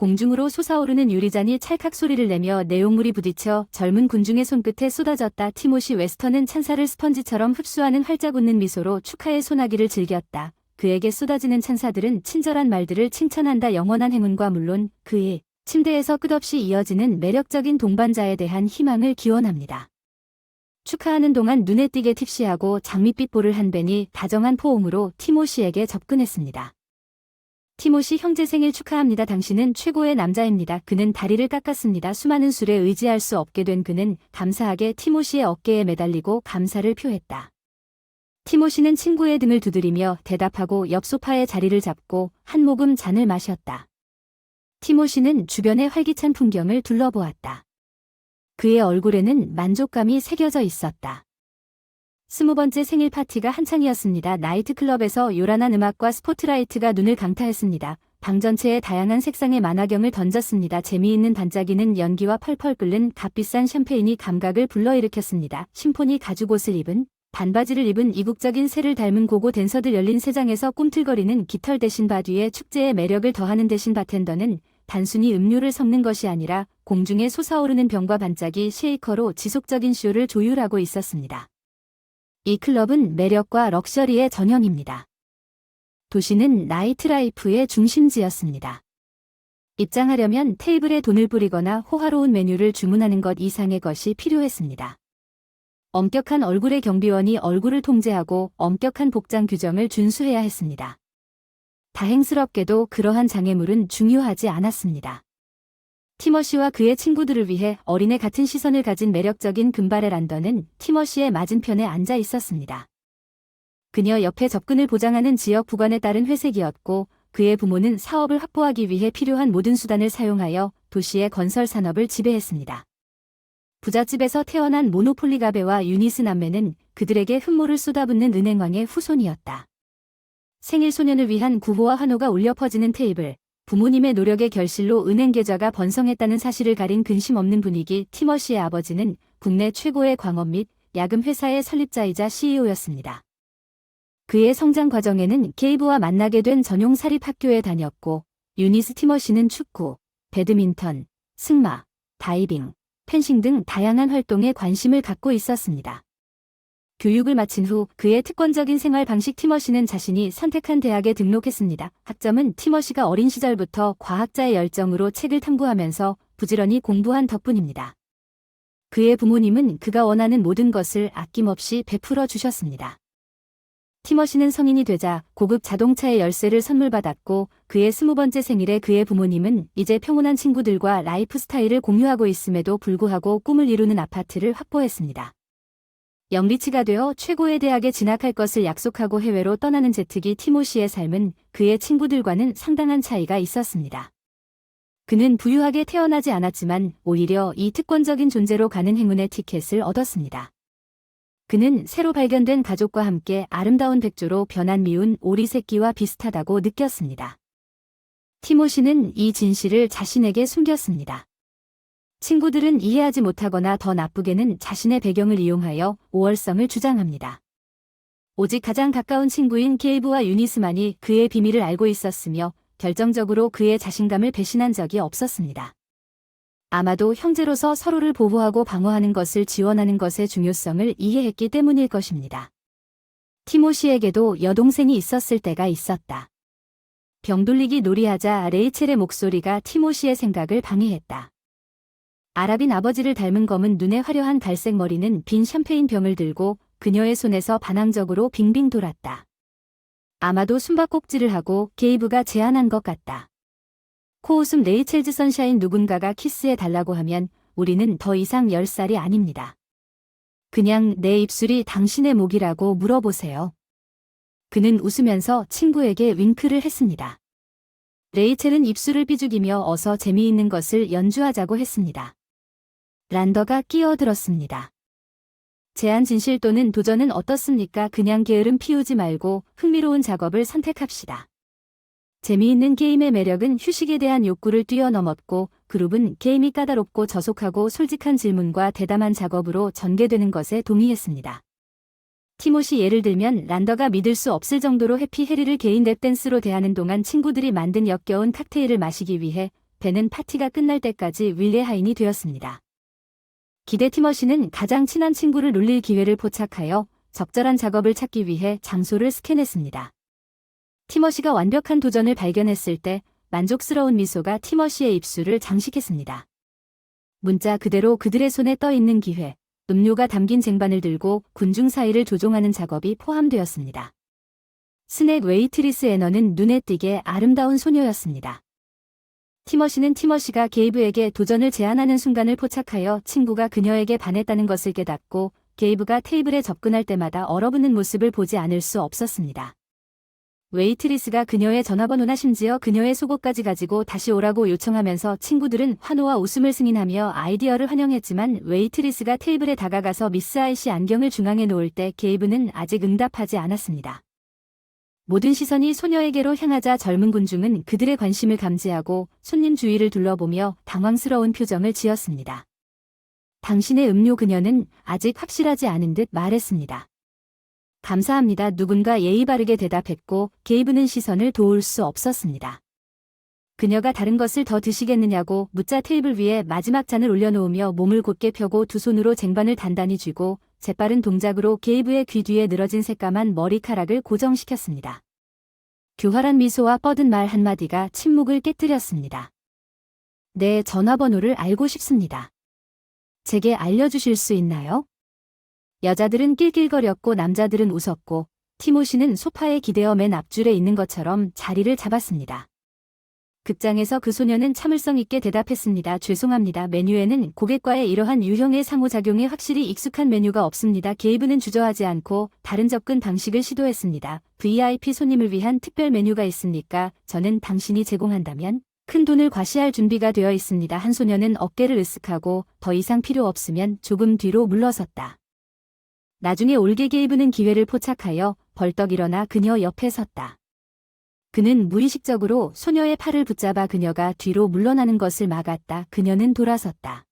공중으로 솟아오르는 유리잔이 찰칵 소리를 내며 내용물이 부딪혀 젊은 군중의 손끝에 쏟아졌다. 티모시 웨스턴은 찬사를 스펀지처럼 흡수하는 활짝 웃는 미소로 축하의 소나기를 즐겼다. 그에게 쏟아지는 찬사들은 친절한 말들을 칭찬한다. 영원한 행운과 물론 그의 침대에서 끝없이 이어지는 매력적인 동반자에 대한 희망을 기원합니다. 축하하는 동안 눈에 띄게 tipsy하고 장밋빛 볼을 한 벤이 다정한 포옹으로 티모시에게 접근했습니다. 티모시 형제 생일 축하합니다. 당신은 최고의 남자입니다. 그는 다리를 깎았습니다. 수많은 술에 의지할 수 없게 된 그는 감사하게 티모시의 어깨에 매달리고 감사를 표했다. 티모시는 친구의 등을 두드리며 대답하고 옆 소파에 자리를 잡고 한 모금 잔을 마셨다. 티모시는 주변의 활기찬 풍경을 둘러보았다. 그의 얼굴에는 만족감이 새겨져 있었다. 20번째 생일 파티가 한창이었습니다. 나이트클럽에서 요란한 음악과 스포트라이트가 눈을 강타했습니다. 방 전체에 다양한 색상의 만화경을 던졌습니다. 재미있는 반짝이는 연기와 펄펄 끓는 값비싼 샴페인이 감각을 불러일으켰습니다. 심포니 가죽옷을 입은 반바지를 입은 이국적인 새를 닮은 고고 댄서들 열린 세장에서 꿈틀거리는 깃털 대신 바디에 축제의 매력을 더하는 대신 바텐더는 단순히 음료를 섞는 것이 아니라 공중에 솟아오르는 병과 반짝이 쉐이커로 지속적인 쇼를 조율하고 있었습니다. 이 클럽은 매력과 럭셔리의 전형입니다. 도시는 나이트라이프의 중심지였습니다. 입장하려면 테이블에 돈을 뿌리거나 호화로운 메뉴를 주문하는 것 이상의 것이 필요했습니다. 엄격한 얼굴의 경비원이 얼굴을 통제하고 엄격한 복장 규정을 준수해야 했습니다. 다행스럽게도 그러한 장애물은 중요하지 않았습니다. 티머시와 그의 친구들을 위해 어린애 같은 시선을 가진 매력적인 금발의 란더는 티머시의 맞은편에 앉아 있었습니다. 그녀 옆에 접근을 보장하는 지역 부관에 따른 회색이었고 그의 부모는 사업을 확보하기 위해 필요한 모든 수단을 사용하여 도시의 건설 산업을 지배했습니다. 부잣집에서 태어난 모노폴리가베와 유니스 남매는 그들에게 흠모를 쏟아붓는 은행왕의 후손이었다. 생일 소년을 위한 구호와 환호가 울려 퍼지는 테이블, 부모님의 노력의 결실로 은행 계좌가 번성했다는 사실을 가린 근심 없는 분위기. 티머시의 아버지는 국내 최고의 광업 및 야금 회사의 설립자이자 CEO였습니다. 그의 성장 과정에는 게이브와 만나게 된 전용 사립학교에 다녔고 유니스 티머시는 축구, 배드민턴, 승마, 다이빙, 펜싱 등 다양한 활동에 관심을 갖고 있었습니다. 교육을 마친 후 그의 특권적인 생활 방식 티머시는 자신이 선택한 대학에 등록했습니다. 학점은 티머시가 어린 시절부터 과학자의 열정으로 책을 탐구하면서 부지런히 공부한 덕분입니다. 그의 부모님은 그가 원하는 모든 것을 아낌없이 베풀어 주셨습니다. 티머시는 성인이 되자 고급 자동차의 열쇠를 선물받았고 그의 20번째 생일에 그의 부모님은 이제 평온한 친구들과 라이프 스타일을 공유하고 있음에도 불구하고 꿈을 이루는 아파트를 확보했습니다. 영리치가 되어 최고의 대학에 진학할 것을 약속하고 해외로 떠나는 제트기 티모시의 삶은 그의 친구들과는 상당한 차이가 있었습니다. 그는 부유하게 태어나지 않았지만 오히려 이 특권적인 존재로 가는 행운의 티켓을 얻었습니다. 그는 새로 발견된 가족과 함께 아름다운 백조로 변한 미운 오리 새끼와 비슷하다고 느꼈습니다. 티모시는 이 진실을 자신에게 숨겼습니다. 친구들은 이해하지 못하거나 더 나쁘게는 자신의 배경을 이용하여 우월성을 주장합니다. 오직 가장 가까운 친구인 게이브와 유니스만이 그의 비밀을 알고 있었으며 결정적으로 그의 자신감을 배신한 적이 없었습니다. 아마도 형제로서 서로를 보호하고 방어하는 것을 지원하는 것의 중요성을 이해했기 때문일 것입니다. 티모시에게도 여동생이 있었을 때가 있었다. 병돌리기 놀이하자 레이첼의 목소리가 티모시의 생각을 방해했다. 아랍인 아버지를 닮은 검은 눈의 화려한 갈색 머리는 빈 샴페인 병을 들고 그녀의 손에서 반항적으로 빙빙 돌았다. 아마도 숨바꼭질을 하고 게이브가 제안한 것 같다. 코웃음 레이첼즈 선샤인 누군가가 키스해달라고 하면 우리는 더 이상 10살이 아닙니다. 그냥 내 입술이 당신의 목이라고 물어보세요. 그는 웃으면서 친구에게 윙크를 했습니다. 레이첼은 입술을 삐죽이며 어서 재미있는 것을 연주하자고 했습니다. 란더가 끼어들었습니다. 제안 진실 또는 도전은 어떻습니까? 그냥 게으름 피우지 말고 흥미로운 작업을 선택합시다. 재미있는 게임의 매력은 휴식에 대한 욕구를 뛰어넘었고 그룹은 게임이 까다롭고 저속하고 솔직한 질문과 대담한 작업으로 전개되는 것에 동의했습니다. 티모시 예를 들면 란더가 믿을 수 없을 정도로 해피 해리를 개인 랩댄스로 대하는 동안 친구들이 만든 역겨운 칵테일을 마시기 위해 배는 파티가 끝날 때까지 윌리의 하인이 되었습니다. 기대 티머시는 가장 친한 친구를 놀릴 기회를 포착하여 적절한 작업을 찾기 위해 장소를 스캔했습니다. 티머시가 완벽한 도전을 발견했을 때 만족스러운 미소가 티머시의 입술을 장식했습니다. 문자 그대로 그들의 손에 떠 있는 기회, 음료가 담긴 쟁반을 들고 군중 사이를 조종하는 작업이 포함되었습니다. 스낵 웨이트리스 애너는 눈에 띄게 아름다운 소녀였습니다. 티머시가 게이브에게 도전을 제안하는 순간을 포착하여 친구가 그녀에게 반했다는 것을 깨닫고 게이브가 테이블에 접근할 때마다 얼어붙는 모습을 보지 않을 수 없었습니다. 웨이트리스가 그녀의 전화번호나 심지어 그녀의 속옷까지 가지고 다시 오라고 요청하면서 친구들은 환호와 웃음을 승인하며 아이디어를 환영했지만 웨이트리스가 테이블에 다가가서 미스 아이씨 안경을 중앙에 놓을 때 게이브는 아직 응답하지 않았습니다. 모든 시선이 소녀에게로 향하자 젊은 군중은 그들의 관심을 감지하고 손님 주위를 둘러보며 당황스러운 표정을 지었습니다. 당신의 음료 그녀는 아직 확실하지 않은 듯 말했습니다. 감사합니다. 누군가 예의 바르게 대답했고 게이브는 시선을 도울 수 없었습니다. 그녀가 다른 것을 더 드시겠느냐고 묻자 테이블 위에 마지막 잔을 올려놓으며 몸을 곧게 펴고 두 손으로 쟁반을 단단히 쥐고 재빠른 동작으로 게이브의 귀 뒤에 늘어진 새까만 머리카락을 고정시켰습니다. 교활한 미소와 뻗은 말 한마디가 침묵을 깨뜨렸습니다. 내 전화번호를 알고 싶습니다. 제게 알려주실 수 있나요? 여자들은 낄낄거렸고 남자들은 웃었고 티모시는 소파에 기대어 맨 앞줄에 있는 것처럼 자리를 잡았습니다. 극장에서 그 소녀는 참을성 있게 대답했습니다. 죄송합니다. 메뉴에는 고객과의 이러한 유형의 상호작용에 확실히 익숙한 메뉴가 없습니다. 게이브는 주저하지 않고 다른 접근 방식을 시도했습니다. VIP 손님을 위한 특별 메뉴가 있습니까? 저는 당신이 제공한다면 큰 돈을 과시할 준비가 되어 있습니다. 한 소녀는 어깨를 으쓱하고 더 이상 필요 없으면 조금 뒤로 물러섰다. 나중에 올게 게이브는 기회를 포착하여 벌떡 일어나 그녀 옆에 섰다. 그는 무의식적으로 소녀의 팔을 붙잡아 그녀가 뒤로 물러나는 것을 막았다. 그녀는 돌아섰다.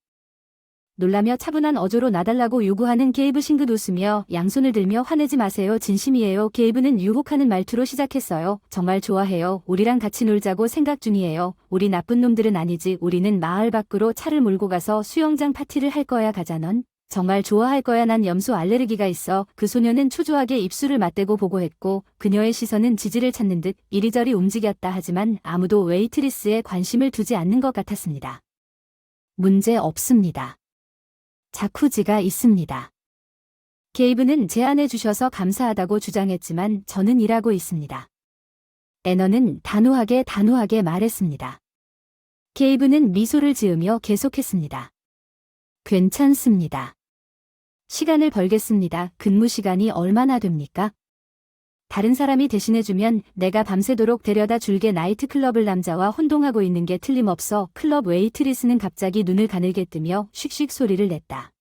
놀라며 차분한 어조로 놔달라고 요구하는 게이브 싱긋 웃으며 양손을 들며 화내지 마세요. 진심이에요. 게이브는 유혹하는 말투로 시작했어요. 정말 좋아해요. 우리랑 같이 놀자고 생각 중이에요. 우리 나쁜 놈들은 아니지. 우리는 마을 밖으로 차를 몰고 가서 수영장 파티를 할 거야. 가자. 넌 정말 좋아할 거야. 난 염소 알레르기가 있어. 그 소녀는 초조하게 입술을 맞대고 보고했고 그녀의 시선은 지지를 찾는 듯 이리저리 움직였다. 하지만 아무도 웨이트리스에 관심을 두지 않는 것 같았습니다. 문제 없습니다. 자쿠지가 있습니다. 게이브는 제안해 주셔서 감사하다고 주장했지만 저는 일하고 있습니다. 애너는 단호하게 말했습니다. 게이브는 미소를 지으며 계속했습니다. 괜찮습니다. 시간을 벌겠습니다. 근무 시간이 얼마나 됩니까? 다른 사람이 대신해주면 내가 밤새도록 데려다 줄게. 나이트클럽을 남자와 혼동하고 있는 게 틀림없어. 클럽 웨이트리스는 갑자기 눈을 가늘게 뜨며 슉슉 소리를 냈다.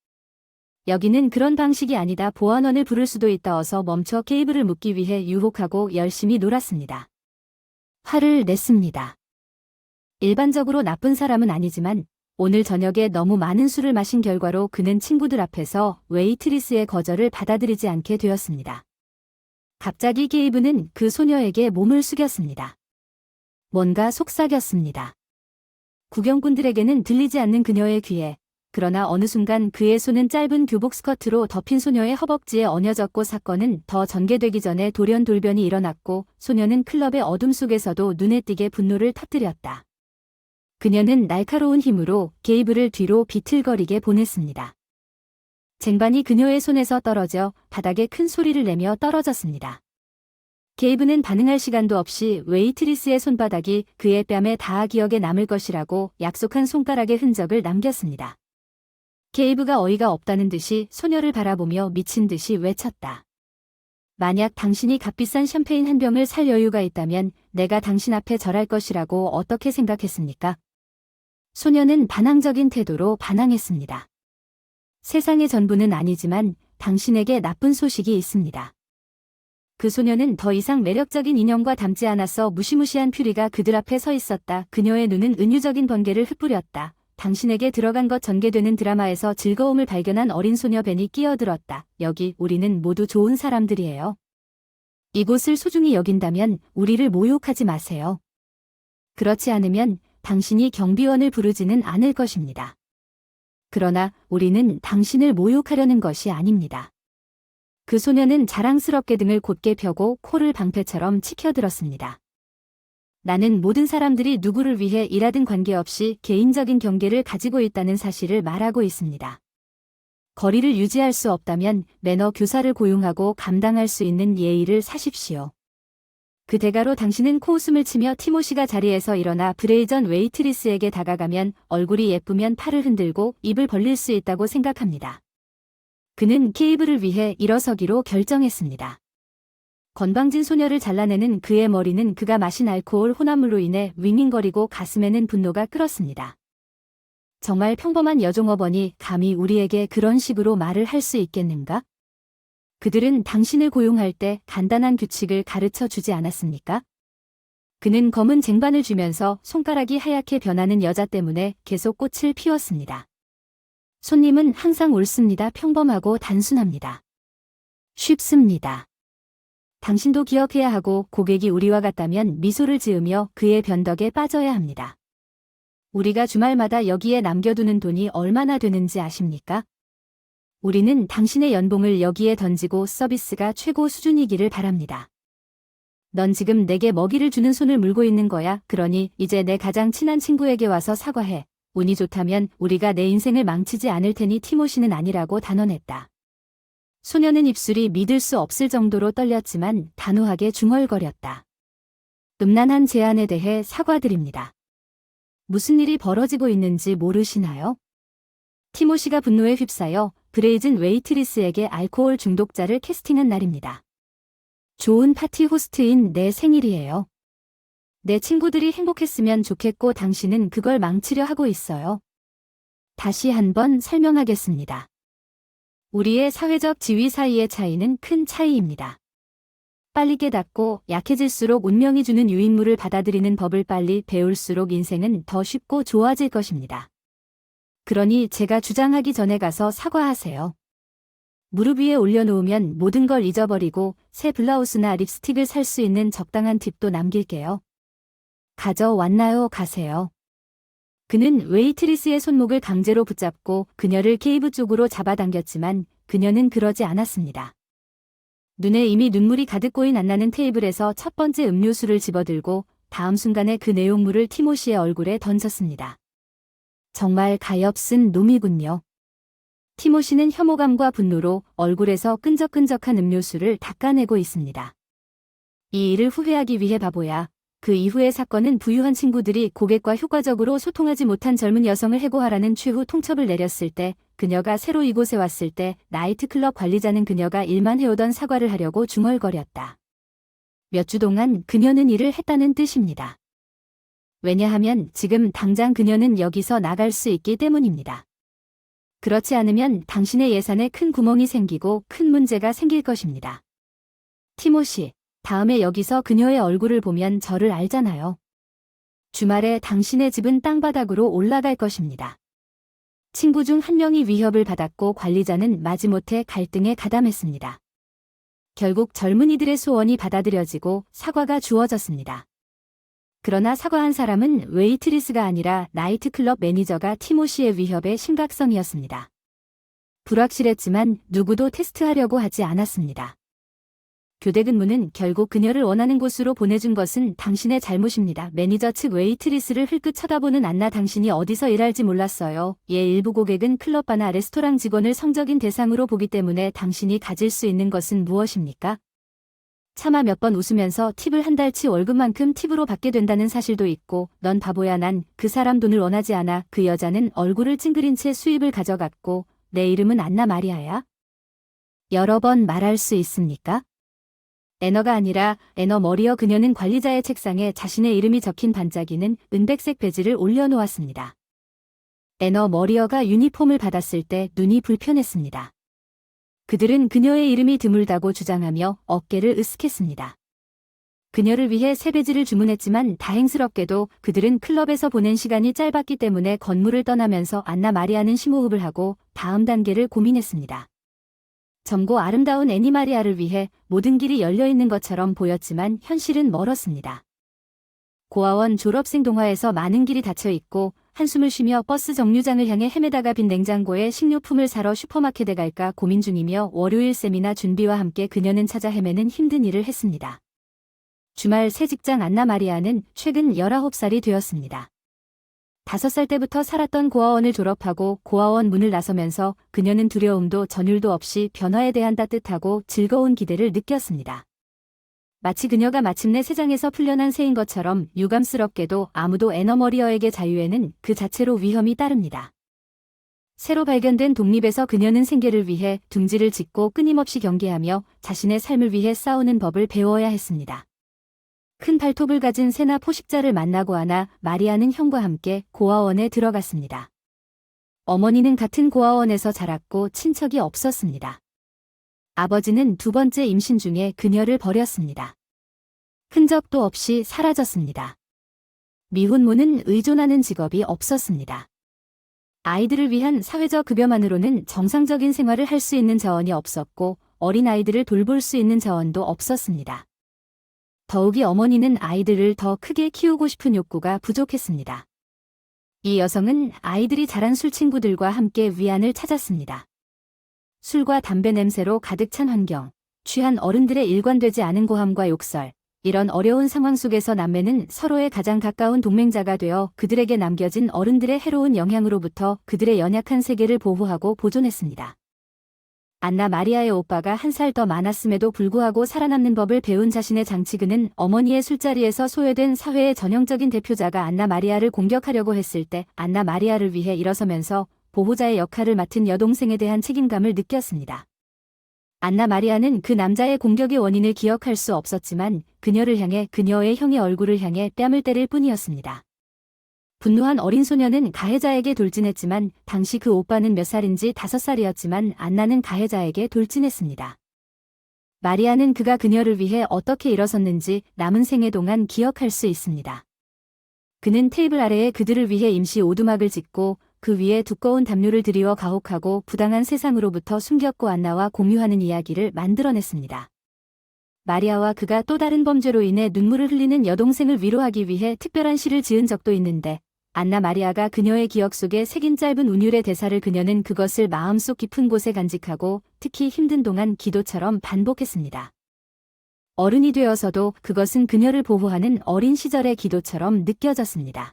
여기는 그런 방식이 아니다. 보안원을 부를 수도 있다. 어서 멈춰. 게이브를 묻기 위해 유혹하고 열심히 놀았습니다. 화를 냈습니다. 일반적으로 나쁜 사람은 아니지만 오늘 저녁에 너무 많은 술을 마신 결과로 그는 친구들 앞에서 웨이트리스의 거절을 받아들이지 않게 되었습니다. 갑자기 게이브는 그 소녀에게 몸을 숙였습니다. 뭔가 속삭였습니다. 구경꾼들에게는 들리지 않는 그녀의 귀에, 그러나 어느 순간 그의 손은 짧은 교복 스커트로 덮인 소녀의 허벅지에 얹어졌고 사건은 더 전개되기 전에 돌연돌변이 일어났고 소녀는 클럽의 어둠 속에서도 눈에 띄게 분노를 터뜨렸다. 그녀는 날카로운 힘으로 게이브를 뒤로 비틀거리게 보냈습니다. 쟁반이 그녀의 손에서 떨어져 바닥에 큰 소리를 내며 떨어졌습니다. 게이브는 반응할 시간도 없이 웨이트리스의 손바닥이 그의 뺨에 닿아 기억에 남을 것이라고 약속한 손가락의 흔적을 남겼습니다. 게이브가 어이가 없다는 듯이 소녀를 바라보며 미친 듯이 외쳤다. 만약 당신이 값비싼 샴페인 한 병을 살 여유가 있다면 내가 당신 앞에 절할 것이라고 어떻게 생각했습니까? 소녀는 반항적인 태도로 반항했습니다. 세상의 전부는 아니지만 당신에게 나쁜 소식이 있습니다. 그 소녀는 더 이상 매력적인 인형과 닮지 않아서 무시무시한 퓨리가 그들 앞에 서 있었다. 그녀의 눈은 은유적인 번개를 흩뿌렸다. 당신에게 들어간 것 전개되는 드라마에서 즐거움을 발견한 어린 소녀 벤이 끼어들었다. 여기 우리는 모두 좋은 사람들이에요. 이곳을 소중히 여긴다면 우리를 모욕하지 마세요. 그렇지 않으면 당신이 경비원을 부르지는 않을 것입니다. 그러나 우리는 당신을 모욕하려는 것이 아닙니다. 그 소녀는 자랑스럽게 등을 곧게 펴고 코를 방패처럼 치켜들었습니다. 나는 모든 사람들이 누구를 위해 일하든 관계없이 개인적인 경계를 가지고 있다는 사실을 말하고 있습니다. 거리를 유지할 수 없다면 매너 교사를 고용하고 감당할 수 있는 예의를 사십시오. 그 대가로 당신은 코웃음을 치며 티모시가 자리에서 일어나 브레이전 웨이트리스에게 다가가면 얼굴이 예쁘면 팔을 흔들고 입을 벌릴 수 있다고 생각합니다. 그는 케이블을 위해 일어서기로 결정했습니다. 건방진 소녀를 잘라내는 그의 머리는 그가 마신 알코올 혼합물로 인해 윙윙거리고 가슴에는 분노가 끓었습니다. 정말 평범한 여종업원이 감히 우리에게 그런 식으로 말을 할 수 있겠는가? 그들은 당신을 고용할 때 간단한 규칙을 가르쳐 주지 않았습니까? 그는 검은 쟁반을 쥐면서 손가락이 하얗게 변하는 여자 때문에 계속 꽃을 피웠습니다. 손님은 항상 옳습니다. 평범하고 단순합니다. 쉽습니다. 당신도 기억해야 하고 고객이 우리와 같다면 미소를 지으며 그의 변덕에 빠져야 합니다. 우리가 주말마다 여기에 남겨두는 돈이 얼마나 되는지 아십니까? 우리는 당신의 연봉을 여기에 던지고 서비스가 최고 수준이기를 바랍니다. 넌 지금 내게 먹이를 주는 손을 물고 있는 거야. 그러니 이제 내 가장 친한 친구에게 와서 사과해. 운이 좋다면 우리가 내 인생을 망치지 않을 테니 티모시는 아니라고 단언했다. 소녀는 입술이 믿을 수 없을 정도로 떨렸지만 단호하게 중얼거렸다. 음란한 제안에 대해 사과드립니다. 무슨 일이 벌어지고 있는지 모르시나요? 티모시가 분노에 휩싸여 브레이즌 웨이트리스에게 알코올 중독자를 캐스팅한 날입니다. 좋은 파티 호스트인 내 생일이에요. 내 친구들이 행복했으면 좋겠고 당신은 그걸 망치려 하고 있어요. 다시 한번 설명하겠습니다. 우리의 사회적 지위 사이의 차이는 큰 차이입니다. 빨리 깨닫고 약해질수록 운명이 주는 유인물을 받아들이는 법을 빨리 배울수록 인생은 더 쉽고 좋아질 것입니다. 그러니 제가 주장하기 전에 가서 사과하세요. 무릎 위에 올려놓으면 모든 걸 잊어버리고 새 블라우스나 립스틱을 살 수 있는 적당한 팁도 남길게요. 가져왔나요? 가세요. 그는 웨이트리스의 손목을 강제로 붙잡고 그녀를 케이브 쪽으로 잡아당겼지만 그녀는 그러지 않았습니다. 눈에 이미 눈물이 가득 고인 안나는 테이블에서 첫 번째 음료수를 집어들고 다음 순간에 그 내용물을 티모시의 얼굴에 던졌습니다. 정말 가엾은 놈이군요. 티모시는 혐오감과 분노로 얼굴에서 끈적끈적한 음료수를 닦아내고 있습니다. 이 일을 후회하기 위해 바보야. 그 이후의 사건은 부유한 친구들이 고객과 효과적으로 소통하지 못한 젊은 여성을 해고하라는 최후 통첩을 내렸을 때, 그녀가 새로 이곳에 왔을 때 나이트클럽 관리자는 그녀가 일만 해오던 사과를 하려고 중얼거렸다. 몇 주 동안 그녀는 일을 했다는 뜻입니다. 왜냐하면 지금 당장 그녀는 여기서 나갈 수 있기 때문입니다. 그렇지 않으면 당신의 예산에 큰 구멍이 생기고 큰 문제가 생길 것입니다. 티모시, 다음에 여기서 그녀의 얼굴을 보면 저를 알잖아요. 주말에 당신의 집은 땅바닥으로 올라갈 것입니다. 친구 중 한 명이 위협을 받았고 관리자는 마지못해 갈등에 가담했습니다. 결국 젊은이들의 소원이 받아들여지고 사과가 주어졌습니다. 그러나 사과한 사람은 웨이트리스가 아니라 나이트클럽 매니저가 티모시의 위협의 심각성이었습니다. 불확실했지만 누구도 테스트하려고 하지 않았습니다. 교대 근무는 결국 그녀를 원하는 곳으로 보내준 것은 당신의 잘못입니다. 매니저 측 웨이트리스를 흘끗 쳐다보는 안나, 당신이 어디서 일할지 몰랐어요. 일부 고객은 클럽바나 레스토랑 직원을 성적인 대상으로 보기 때문에 당신이 가질 수 있는 것은 무엇입니까? 차마 몇 번 웃으면서 팁을 한 달치 월급만큼 팁으로 받게 된다는 사실도 있고, 넌 바보야. 난 그 사람 돈을 원하지 않아. 그 여자는 얼굴을 찡그린 채 수입을 가져갔고, 내 이름은 안나 마리아야. 여러 번 말할 수 있습니까? 애너가 아니라 애너 머리어. 그녀는 관리자의 책상에 자신의 이름이 적힌 반짝이는 은백색 배지를 올려놓았습니다. 애너 머리어가 유니폼을 받았을 때 눈이 불편했습니다. 그들은 그녀의 이름이 드물다고 주장하며 어깨를 으쓱했습니다. 그녀를 위해 새 배지를 주문했지만 다행스럽게도 그들은 클럽에서 보낸 시간이 짧았기 때문에 건물을 떠나면서 안나 마리아는 심호흡을 하고 다음 단계를 고민했습니다. 젊고 아름다운 애니 마리아를 위해 모든 길이 열려있는 것처럼 보였지만 현실은 멀었습니다. 고아원 졸업생 동화에서 많은 길이 닫혀 있고 한숨을 쉬며 버스 정류장을 향해 헤매다가 빈 냉장고에 식료품을 사러 슈퍼마켓에 갈까 고민 중이며 월요일 세미나 준비와 함께 그녀는 찾아 헤매는 힘든 일을 했습니다. 주말 새 직장 안나 마리아는 최근 19살이 되었습니다. 5살 때부터 살았던 고아원을 졸업하고 고아원 문을 나서면서 그녀는 두려움도 전율도 없이 변화에 대한 따뜻하고 즐거운 기대를 느꼈습니다. 마치 그녀가 마침내 세상에서 풀려난 새인 것처럼 유감스럽게도 아무도 애너머리어에게 자유에는 그 자체로 위험이 따릅니다. 새로 발견된 독립에서 그녀는 생계를 위해 둥지를 짓고 끊임없이 경계하며 자신의 삶을 위해 싸우는 법을 배워야 했습니다. 큰 발톱을 가진 새나 포식자를 만나고 하나 마리아는 형과 함께 고아원에 들어갔습니다. 어머니는 같은 고아원에서 자랐고 친척이 없었습니다. 아버지는 2번째 임신 중에 그녀를 버렸습니다. 흔적도 없이 사라졌습니다. 미혼모는 의존하는 직업이 없었습니다. 아이들을 위한 사회적 급여만으로는 정상적인 생활을 할 수 있는 자원이 없었고 어린아이들을 돌볼 수 있는 자원도 없었습니다. 더욱이 어머니는 아이들을 더 크게 키우고 싶은 욕구가 부족했습니다. 이 여성은 아이들이 자란 술친구들과 함께 위안을 찾았습니다. 술과 담배 냄새로 가득 찬 환경, 취한 어른들의 일관되지 않은 고함과 욕설, 이런 어려운 상황 속에서 남매는 서로의 가장 가까운 동맹자가 되어 그들에게 남겨진 어른들의 해로운 영향으로부터 그들의 연약한 세계를 보호하고 보존했습니다. 안나 마리아의 오빠가 1살 더 많았음에도 불구하고 살아남는 법을 배운 자신의 장치그는 어머니의 술자리에서 소외된 사회의 전형적인 대표자가 안나 마리아를 공격하려고 했을 때 안나 마리아를 위해 일어서면서 보호자의 역할을 맡은 여동생에 대한 책임감을 느꼈습니다. 안나 마리아는 그 남자의 공격의 원인을 기억할 수 없었지만 그녀를 향해 그녀의 형의 얼굴을 향해 뺨을 때릴 뿐이었습니다. 분노한 어린 소녀는 가해자에게 돌진했지만 당시 그 오빠는 몇 살인지 5살이었지만 안나는 가해자에게 돌진했습니다. 마리아는 그가 그녀를 위해 어떻게 일어섰는지 남은 생애 동안 기억할 수 있습니다. 그는 테이블 아래에 그들을 위해 임시 오두막을 짓고 그 위에 두꺼운 담요를 드리워 가혹하고 부당한 세상으로부터 숨겼고 안나와 공유하는 이야기를 만들어냈습니다. 마리아와 그가 또 다른 범죄로 인해 눈물을 흘리는 여동생을 위로하기 위해 특별한 시를 지은 적도 있는데 안나 마리아가 그녀의 기억 속에 새긴 짧은 운율의 대사를 그녀는 그것을 마음속 깊은 곳에 간직하고 특히 힘든 동안 기도처럼 반복했습니다. 어른이 되어서도 그것은 그녀를 보호하는 어린 시절의 기도처럼 느껴졌습니다.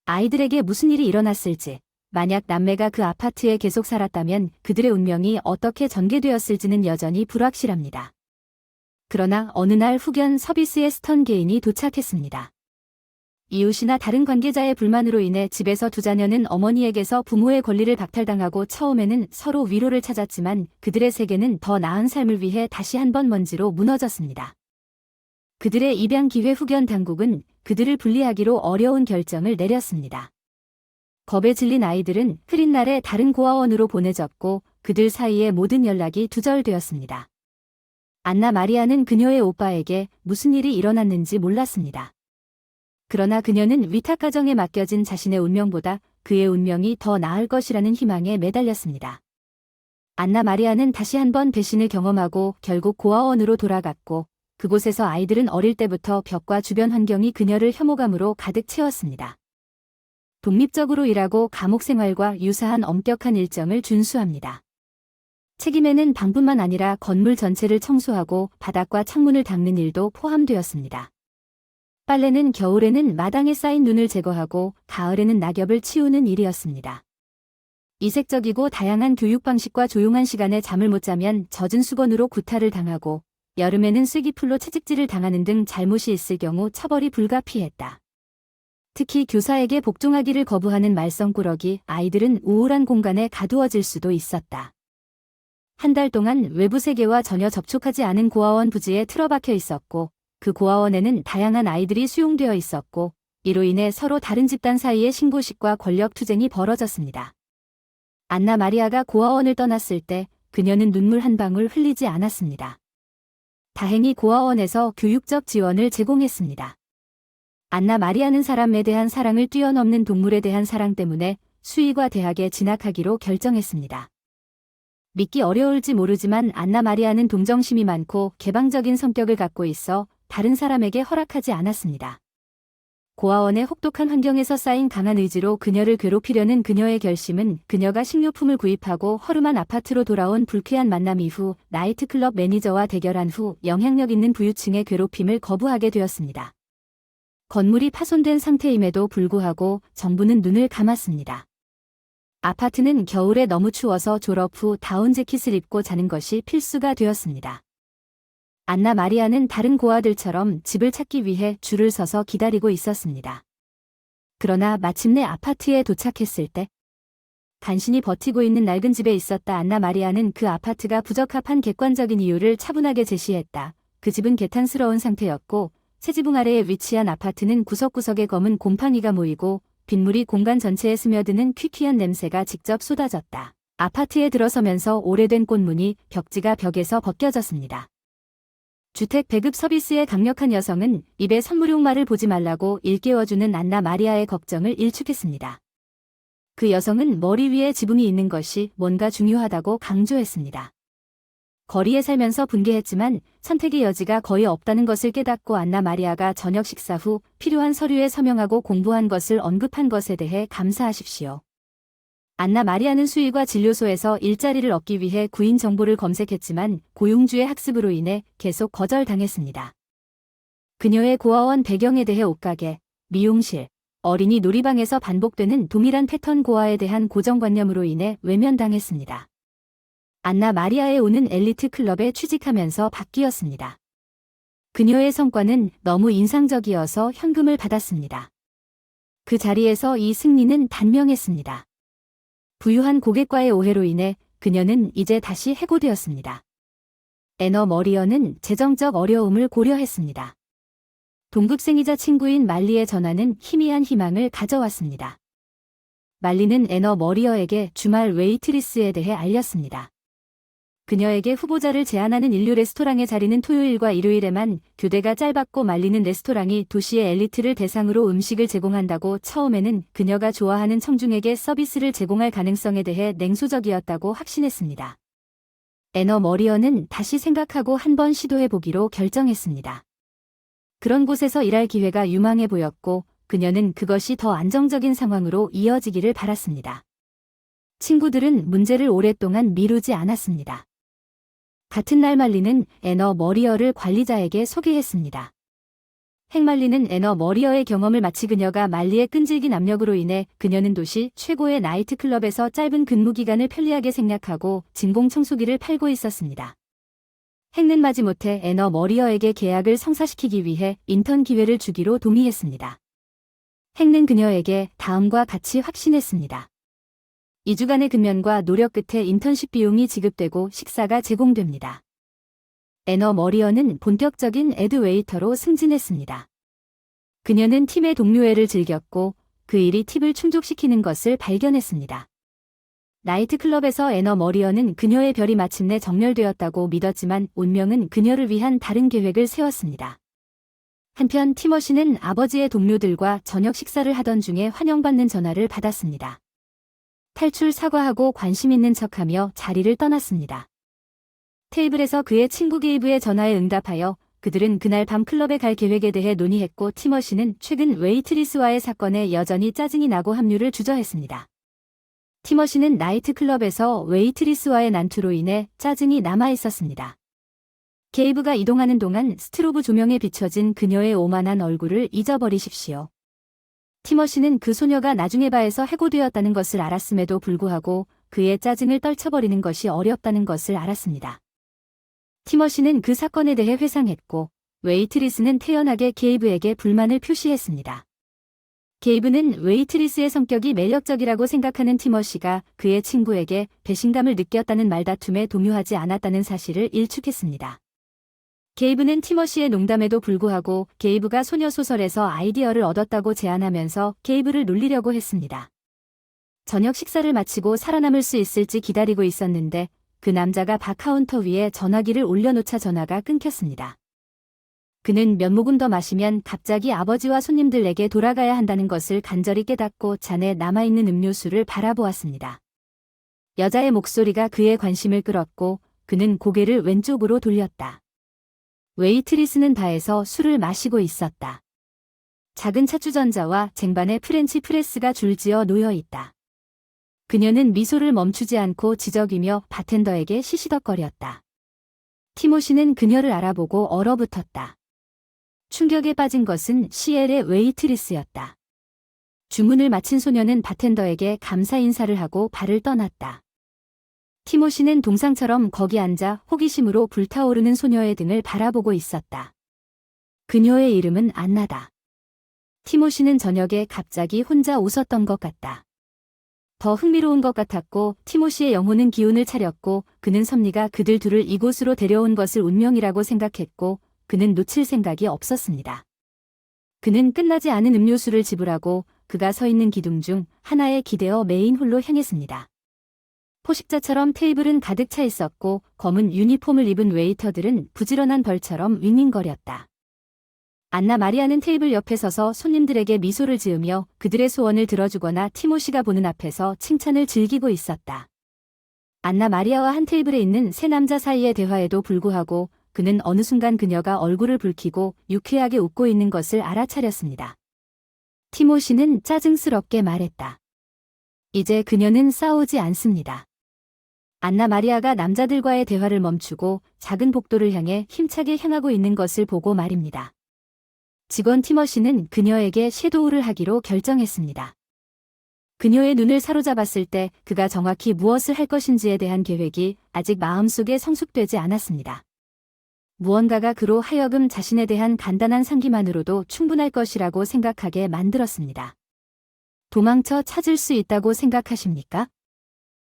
아이들에게 무슨 일이 일어났을지, 만약 남매가 그 아파트에 계속 살았다면 그들의 운명이 어떻게 전개되었을지는 여전히 불확실합니다. 그러나 어느 날 후견 서비스에 스턴 개인이 도착했습니다. 이웃이나 다른 관계자의 불만으로 인해 집에서 2자녀는 어머니에게서 부모의 권리를 박탈당하고 처음에는 서로 위로를 찾았지만 그들의 세계는 더 나은 삶을 위해 다시 한번 먼지로 무너졌습니다. 그들의 입양 기회 후견 당국은 그들을 분리하기로 어려운 결정을 내렸습니다. 겁에 질린 아이들은 흐린 날에 다른 고아원으로 보내졌고 그들 사이의 모든 연락이 두절되었습니다. 안나 마리아는 그녀의 오빠에게 무슨 일이 일어났는지 몰랐습니다. 그러나 그녀는 위탁가정에 맡겨진 자신의 운명보다 그의 운명이 더 나을 것이라는 희망에 매달렸습니다. 안나 마리아는 다시 한번 배신을 경험하고 결국 고아원으로 돌아갔고 그곳에서 아이들은 어릴 때부터 벽과 주변 환경이 그녀를 혐오감으로 가득 채웠습니다. 독립적으로 일하고 감옥 생활과 유사한 엄격한 일정을 준수합니다. 책임에는 방뿐만 아니라 건물 전체를 청소하고 바닥과 창문을 닦는 일도 포함되었습니다. 빨래는 겨울에는 마당에 쌓인 눈을 제거하고 가을에는 낙엽을 치우는 일이었습니다. 이색적이고 다양한 교육 방식과 조용한 시간에 잠을 못 자면 젖은 수건으로 구타를 당하고 여름에는 쐐기풀로 채찍질을 당하는 등 잘못이 있을 경우 처벌이 불가피했다. 특히 교사에게 복종하기를 거부하는 말썽꾸러기 아이들은 우울한 공간에 가두어질 수도 있었다. 한 달 동안 외부 세계와 전혀 접촉하지 않은 고아원 부지에 틀어박혀 있었고 그 고아원에는 다양한 아이들이 수용되어 있었고 이로 인해 서로 다른 집단 사이의 신고식과 권력 투쟁이 벌어졌습니다. 안나 마리아가 고아원을 떠났을 때 그녀는 눈물 한 방울 흘리지 않았습니다. 다행히 고아원에서 교육적 지원을 제공했습니다. 안나 마리아는 사람에 대한 사랑을 뛰어넘는 동물에 대한 사랑 때문에 수의과 대학에 진학하기로 결정했습니다. 믿기 어려울지 모르지만 안나 마리아는 동정심이 많고 개방적인 성격을 갖고 있어 다른 사람에게 허락하지 않았습니다. 고아원의 혹독한 환경에서 쌓인 강한 의지로 그녀를 괴롭히려는 그녀의 결심은 그녀가 식료품을 구입하고 허름한 아파트로 돌아온 불쾌한 만남 이후 나이트클럽 매니저와 대결한 후 영향력 있는 부유층의 괴롭힘을 거부하게 되었습니다. 건물이 파손된 상태임에도 불구하고 정부는 눈을 감았습니다. 아파트는 겨울에 너무 추워서 졸업 후 다운 재킷을 입고 자는 것이 필수가 되었습니다. 안나 마리아는 다른 고아들처럼 집을 찾기 위해 줄을 서서 기다리고 있었습니다. 그러나 마침내 아파트에 도착했을 때 간신히 버티고 있는 낡은 집에 있었다. 안나 마리아는 그 아파트가 부적합한 객관적인 이유를 차분하게 제시했다. 그 집은 개탄스러운 상태였고 새 지붕 아래에 위치한 아파트는 구석구석에 검은 곰팡이가 모이고 빗물이 공간 전체에 스며드는 퀴퀴한 냄새가 직접 쏟아졌다. 아파트에 들어서면서 오래된 꽃무늬 벽지가 벽에서 벗겨졌습니다. 주택 배급 서비스의 강력한 여성은 입에 선물용 말을 보지 말라고 일깨워주는 안나 마리아의 걱정을 일축했습니다. 그 여성은 머리 위에 지붕이 있는 것이 뭔가 중요하다고 강조했습니다. 거리에 살면서 분개했지만 선택의 여지가 거의 없다는 것을 깨닫고 안나 마리아가 저녁 식사 후 필요한 서류에 서명하고 공부한 것을 언급한 것에 대해 감사하십시오. 안나 마리아는 수의과 진료소에서 일자리를 얻기 위해 구인 정보를 검색했지만 고용주의 학습으로 인해 계속 거절당했습니다. 그녀의 고아원 배경에 대해 옷가게, 미용실, 어린이 놀이방에서 반복되는 동일한 패턴 고아에 대한 고정관념으로 인해 외면당했습니다. 안나 마리아에 오는 엘리트 클럽에 취직하면서 바뀌었습니다. 그녀의 성과는 너무 인상적이어서 현금을 받았습니다. 그 자리에서 이 승리는 단명했습니다. 부유한 고객과의 오해로 인해 그녀는 이제 다시 해고되었습니다. 애너 머리어는 재정적 어려움을 고려했습니다. 동급생이자 친구인 말리의 전화는 희미한 희망을 가져왔습니다. 말리는 애너 머리어에게 주말 웨이트리스에 대해 알렸습니다. 그녀에게 후보자를 제안하는 인류 레스토랑의 자리는 토요일과 일요일에만 교대가 짧았고 말리는 레스토랑이 도시의 엘리트를 대상으로 음식을 제공한다고 처음에는 그녀가 좋아하는 청중에게 서비스를 제공할 가능성에 대해 냉소적이었다고 확신했습니다. 애너 머리어는 다시 생각하고 한번 시도해보기로 결정했습니다. 그런 곳에서 일할 기회가 유망해 보였고 그녀는 그것이 더 안정적인 상황으로 이어지기를 바랐습니다. 친구들은 문제를 오랫동안 미루지 않았습니다. 같은 날 말리는 애너 머리어를 관리자에게 소개했습니다. 핵말리는 애너 머리어의 경험을 마치 그녀가 말리의 끈질긴 압력으로 인해 그녀는 도시 최고의 나이트클럽에서 짧은 근무기간을 편리하게 생략하고 진공 청소기를 팔고 있었습니다. 핵는 마지못해 애너 머리어에게 계약을 성사시키기 위해 인턴 기회를 주기로 동의했습니다. 핵는 그녀에게 다음과 같이 확신했습니다. 2주간의 근면과 노력 끝에 인턴십 비용이 지급되고 식사가 제공됩니다. 애너 머리어는 본격적인 애드웨이터로 승진했습니다. 그녀는 팀의 동료애를 즐겼고 그 일이 팁을 충족시키는 것을 발견했습니다. 나이트클럽에서 애너 머리어는 그녀의 별이 마침내 정렬되었다고 믿었지만 운명은 그녀를 위한 다른 계획을 세웠습니다. 한편 티머시는 아버지의 동료들과 저녁 식사를 하던 중에 환영받는 전화를 받았습니다. 탈출 사과하고 관심 있는 척하며 자리를 떠났습니다. 테이블에서 그의 친구 게이브의 전화에 응답하여 그들은 그날 밤 클럽에 갈 계획에 대해 논의했고 티머시는 최근 웨이트리스와의 사건에 여전히 짜증이 나고 합류를 주저했습니다. 티머시는 나이트클럽에서 웨이트리스와의 난투로 인해 짜증이 남아 있었습니다. 게이브가 이동하는 동안 스트로브 조명에 비춰진 그녀의 오만한 얼굴을 잊어버리십시오. 티머시는 그 소녀가 나중에 바에서 해고되었다는 것을 알았음에도 불구하고 그의 짜증을 떨쳐버리는 것이 어렵다는 것을 알았습니다. 티머시는 그 사건에 대해 회상했고 웨이트리스는 태연하게 게이브에게 불만을 표시했습니다. 게이브는 웨이트리스의 성격이 매력적이라고 생각하는 티머시가 그의 친구에게 배신감을 느꼈다는 말다툼에 동요하지 않았다는 사실을 일축했습니다. 게이브는 티머시의 농담에도 불구하고 게이브가 소녀 소설에서 아이디어를 얻었다고 제안하면서 게이브를 놀리려고 했습니다. 저녁 식사를 마치고 살아남을 수 있을지 기다리고 있었는데 그 남자가 바 카운터 위에 전화기를 올려놓자 전화가 끊겼습니다. 그는 몇 모금 더 마시면 갑자기 아버지와 손님들에게 돌아가야 한다는 것을 간절히 깨닫고 잔에 남아있는 음료수를 바라보았습니다. 여자의 목소리가 그의 관심을 끌었고 그는 고개를 왼쪽으로 돌렸다. 웨이트리스는 바에서 술을 마시고 있었다. 작은 차주전자와 쟁반에 프렌치 프레스가 줄지어 놓여 있다. 그녀는 미소를 멈추지 않고 지적이며 바텐더에게 시시덕거렸다. 티모시는 그녀를 알아보고 얼어붙었다. 충격에 빠진 것은 시엘의 웨이트리스였다. 주문을 마친 소녀는 바텐더에게 감사 인사를 하고 발을 떠났다. 티모시는 동상처럼 거기 앉아 호기심으로 불타오르는 소녀의 등을 바라보고 있었다. 그녀의 이름은 안나다. 티모시는 저녁에 갑자기 혼자 웃었던 것 같다. 더 흥미로운 것 같았고 티모시의 영혼은 기운을 차렸고 그는 섭리가 그들 둘을 이곳으로 데려온 것을 운명이라고 생각했고 그는 놓칠 생각이 없었습니다. 그는 끝나지 않은 음료수를 지불하고 그가 서 있는 기둥 중 하나에 기대어 메인 홀로 향했습니다. 포식자처럼 테이블은 가득 차 있었고 검은 유니폼을 입은 웨이터들은 부지런한 벌처럼 윙윙거렸다. 안나 마리아는 테이블 옆에 서서 손님들에게 미소를 지으며 그들의 소원을 들어주거나 티모시가 보는 앞에서 칭찬을 즐기고 있었다. 안나 마리아와 한 테이블에 있는 세 남자 사이의 대화에도 불구하고 그는 어느 순간 그녀가 얼굴을 붉히고 유쾌하게 웃고 있는 것을 알아차렸습니다. 티모시는 짜증스럽게 말했다. 이제 그녀는 싸우지 않습니다. 안나 마리아가 남자들과의 대화를 멈추고 작은 복도를 향해 힘차게 향하고 있는 것을 보고 말입니다. 직원 티머시는 그녀에게 섀도우를 하기로 결정했습니다. 그녀의 눈을 사로잡았을 때 그가 정확히 무엇을 할 것인지에 대한 계획이 아직 마음속에 성숙되지 않았습니다. 무언가가 그로 하여금 자신에 대한 간단한 상기만으로도 충분할 것이라고 생각하게 만들었습니다. 도망쳐 찾을 수 있다고 생각하십니까?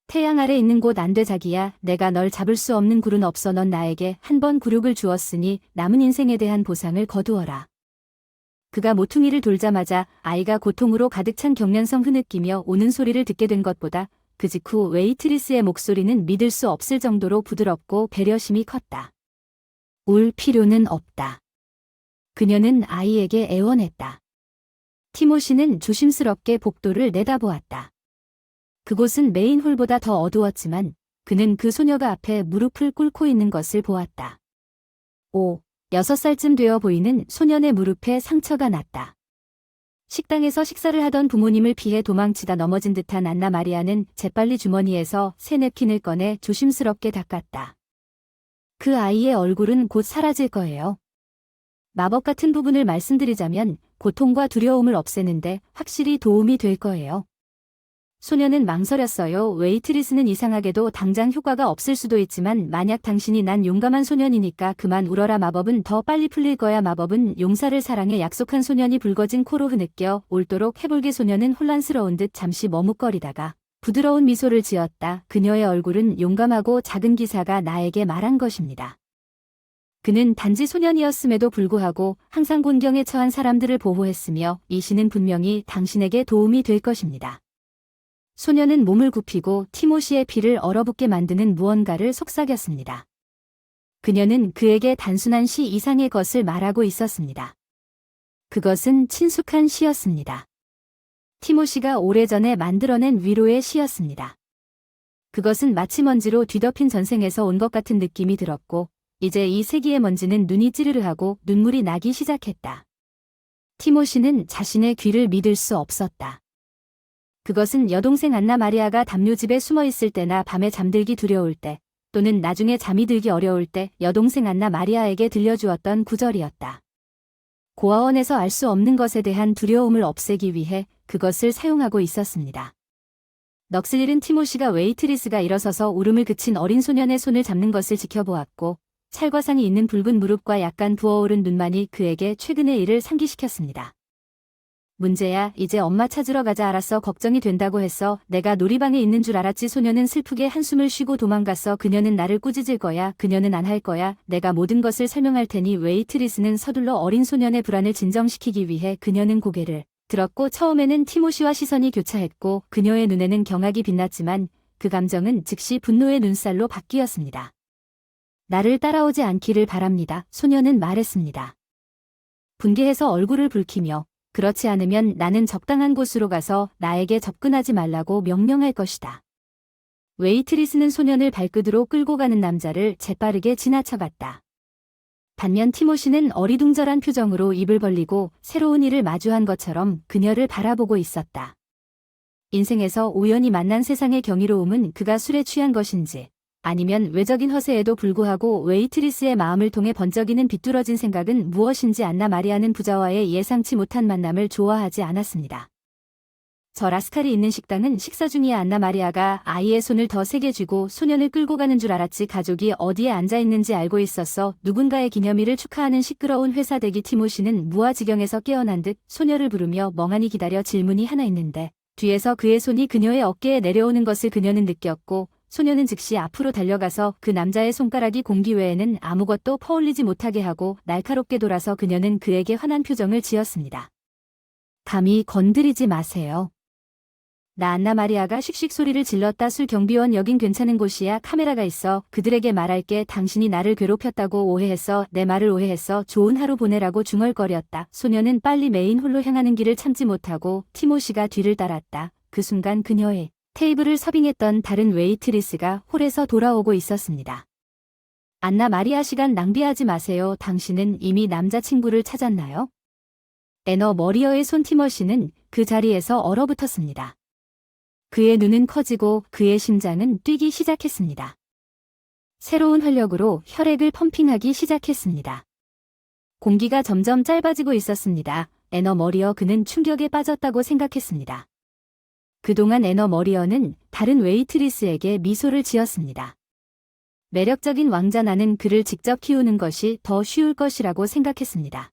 태양 아래 있는 곳 안 돼 자기야. 내가 널 잡을 수 없는 굴은 없어. 넌 나에게 한 번 굴욕을 주었으니 남은 인생에 대한 보상을 거두어라. 그가 모퉁이를 돌자마자 아이가 고통으로 가득 찬 경련성 흐느끼며 오는 소리를 듣게 된 것보다 그 직후 웨이트리스의 목소리는 믿을 수 없을 정도로 부드럽고 배려심이 컸다. 울 필요는 없다. 그녀는 아이에게 애원했다. 티모시는 조심스럽게 복도를 내다보았다. 그곳은 메인 홀보다 더 어두웠지만 그는 그 소녀가 앞에 무릎을 꿇고 있는 것을 보았다. 6살쯤 되어 보이는 소년의 무릎에 상처가 났다. 식당에서 식사를 하던 부모님을 피해 도망치다 넘어진 듯한 안나 마리아는 재빨리 주머니에서 새 냅킨을 꺼내 조심스럽게 닦았다. 그 아이의 얼굴은 곧 사라질 거예요. 마법 같은 부분을 말씀드리자면 고통과 두려움을 없애는데 확실히 도움이 될 거예요. 소녀는 망설였어요. 웨이트리스는 이상하게도 당장 효과가 없을 수도 있지만 만약 당신이 난 용감한 소년이니까 그만 울어라. 마법은 더 빨리 풀릴 거야. 마법은 용사를 사랑해. 약속한 소년이 붉어진 코로 흐느껴 옳도록 해볼게. 소년은 혼란스러운 듯 잠시 머뭇거리다가 부드러운 미소를 지었다. 그녀의 얼굴은 용감하고 작은 기사가 나에게 말한 것입니다. 그는 단지 소년이었음에도 불구하고 항상 곤경에 처한 사람들을 보호했으며 이 시는 분명히 당신에게 도움이 될 것입니다. 소녀는 몸을 굽히고 티모시의 피를 얼어붙게 만드는 무언가를 속삭였습니다. 그녀는 그에게 단순한 시 이상의 것을 말하고 있었습니다. 그것은 친숙한 시였습니다. 티모시가 오래전에 만들어낸 위로의 시였습니다. 그것은 마치 먼지로 뒤덮인 전생에서 온 것 같은 느낌이 들었고 이제 이 세기의 먼지는 눈이 찌르르하고 눈물이 나기 시작했다. 티모시는 자신의 귀를 믿을 수 없었다. 그것은 여동생 안나 마리아가 담요집에 숨어 있을 때나 밤에 잠들기 두려울 때 또는 나중에 잠이 들기 어려울 때 여동생 안나 마리아에게 들려주었던 구절이었다. 고아원에서 알 수 없는 것에 대한 두려움을 없애기 위해 그것을 사용하고 있었습니다. 넋을 잃은 티모시가 웨이트리스가 일어서서 울음을 그친 어린 소년의 손을 잡는 것을 지켜보았고 찰과상이 있는 붉은 무릎과 약간 부어오른 눈만이 그에게 최근의 일을 상기시켰습니다. 문제야. 이제 엄마 찾으러 가자. 알았어. 걱정이 된다고 했어. 내가 놀이방에 있는 줄 알았지. 소녀는 슬프게 한숨을 쉬고 도망갔어. 그녀는 나를 꾸짖을 거야. 그녀는 안 할 거야. 내가 모든 것을 설명할 테니. 웨이트리스는 서둘러 어린 소년의 불안을 진정시키기 위해 그녀는 고개를 들었고 처음에는 티모시와 시선이 교차했고 그녀의 눈에는 경악이 빛났지만 그 감정은 즉시 분노의 눈살로 바뀌었습니다. 나를 따라오지 않기를 바랍니다. 소녀는 말했습니다. 분개해서 얼굴을 붉히며 그렇지 않으면 나는 적당한 곳으로 가서 나에게 접근하지 말라고 명령할 것이다. 웨이트리스는 소년을 발끝으로 끌고 가는 남자를 재빠르게 지나쳐갔다. 반면 티모시는 어리둥절한 표정으로 입을 벌리고 새로운 일을 마주한 것처럼 그녀를 바라보고 있었다. 인생에서 우연히 만난 세상의 경이로움은 그가 술에 취한 것인지 아니면 외적인 허세에도 불구하고 웨이트리스의 마음을 통해 번쩍이는 비뚤어진 생각은 무엇인지 안나 마리아는 부자와의 예상치 못한 만남을 좋아하지 않았습니다. 저 라스칼이 있는 식당은 식사 중이야. 안나 마리아가 아이의 손을 더 세게 쥐고 소년을 끌고 가는 줄 알았지. 가족이 어디에 앉아 있는지 알고 있었어. 누군가의 기념일을 축하하는 시끄러운 회사 대기. 티모시는 무아지경에서 깨어난 듯 소녀를 부르며 멍하니 기다려 질문이 하나 있는데 뒤에서 그의 손이 그녀의 어깨에 내려오는 것을 그녀는 느꼈고 소녀는 즉시 앞으로 달려가서 그 남자의 손가락이 공기 외에는 아무것도 퍼올리지 못하게 하고 날카롭게 돌아서 그녀는 그에게 화난 표정을 지었습니다. 감히 건드리지 마세요. 나 안나 마리아가 씩씩 소리를 질렀다. 술 경비원 여긴 괜찮은 곳이야. 카메라가 있어. 그들에게 말할게. 당신이 나를 괴롭혔다고 오해했어. 내 말을 오해했어. 좋은 하루 보내라고 중얼거렸다. 소녀는 빨리 메인 홀로 향하는 길을 참지 못하고 티모시가 뒤를 따랐다. 그 순간 그녀의 테이블을 서빙했던 다른 웨이트리스가 홀에서 돌아오고 있었습니다. 안나 마리아, 시간 낭비하지 마세요. 당신은 이미 남자친구를 찾았나요? 애너 머리어의 손. 티모시는 그 자리에서 얼어붙었습니다. 그의 눈은 커지고 그의 심장은 뛰기 시작했습니다. 새로운 활력으로 혈액을 펌핑하기 시작했습니다. 공기가 점점 짧아지고 있었습니다. 애너 머리어, 그는 충격에 빠졌다고 생각했습니다. 그동안 애너 머리어는 다른 웨이트리스에게 미소를 지었습니다. 매력적인 왕자, 나는 그를 직접 키우는 것이 더 쉬울 것이라고 생각했습니다.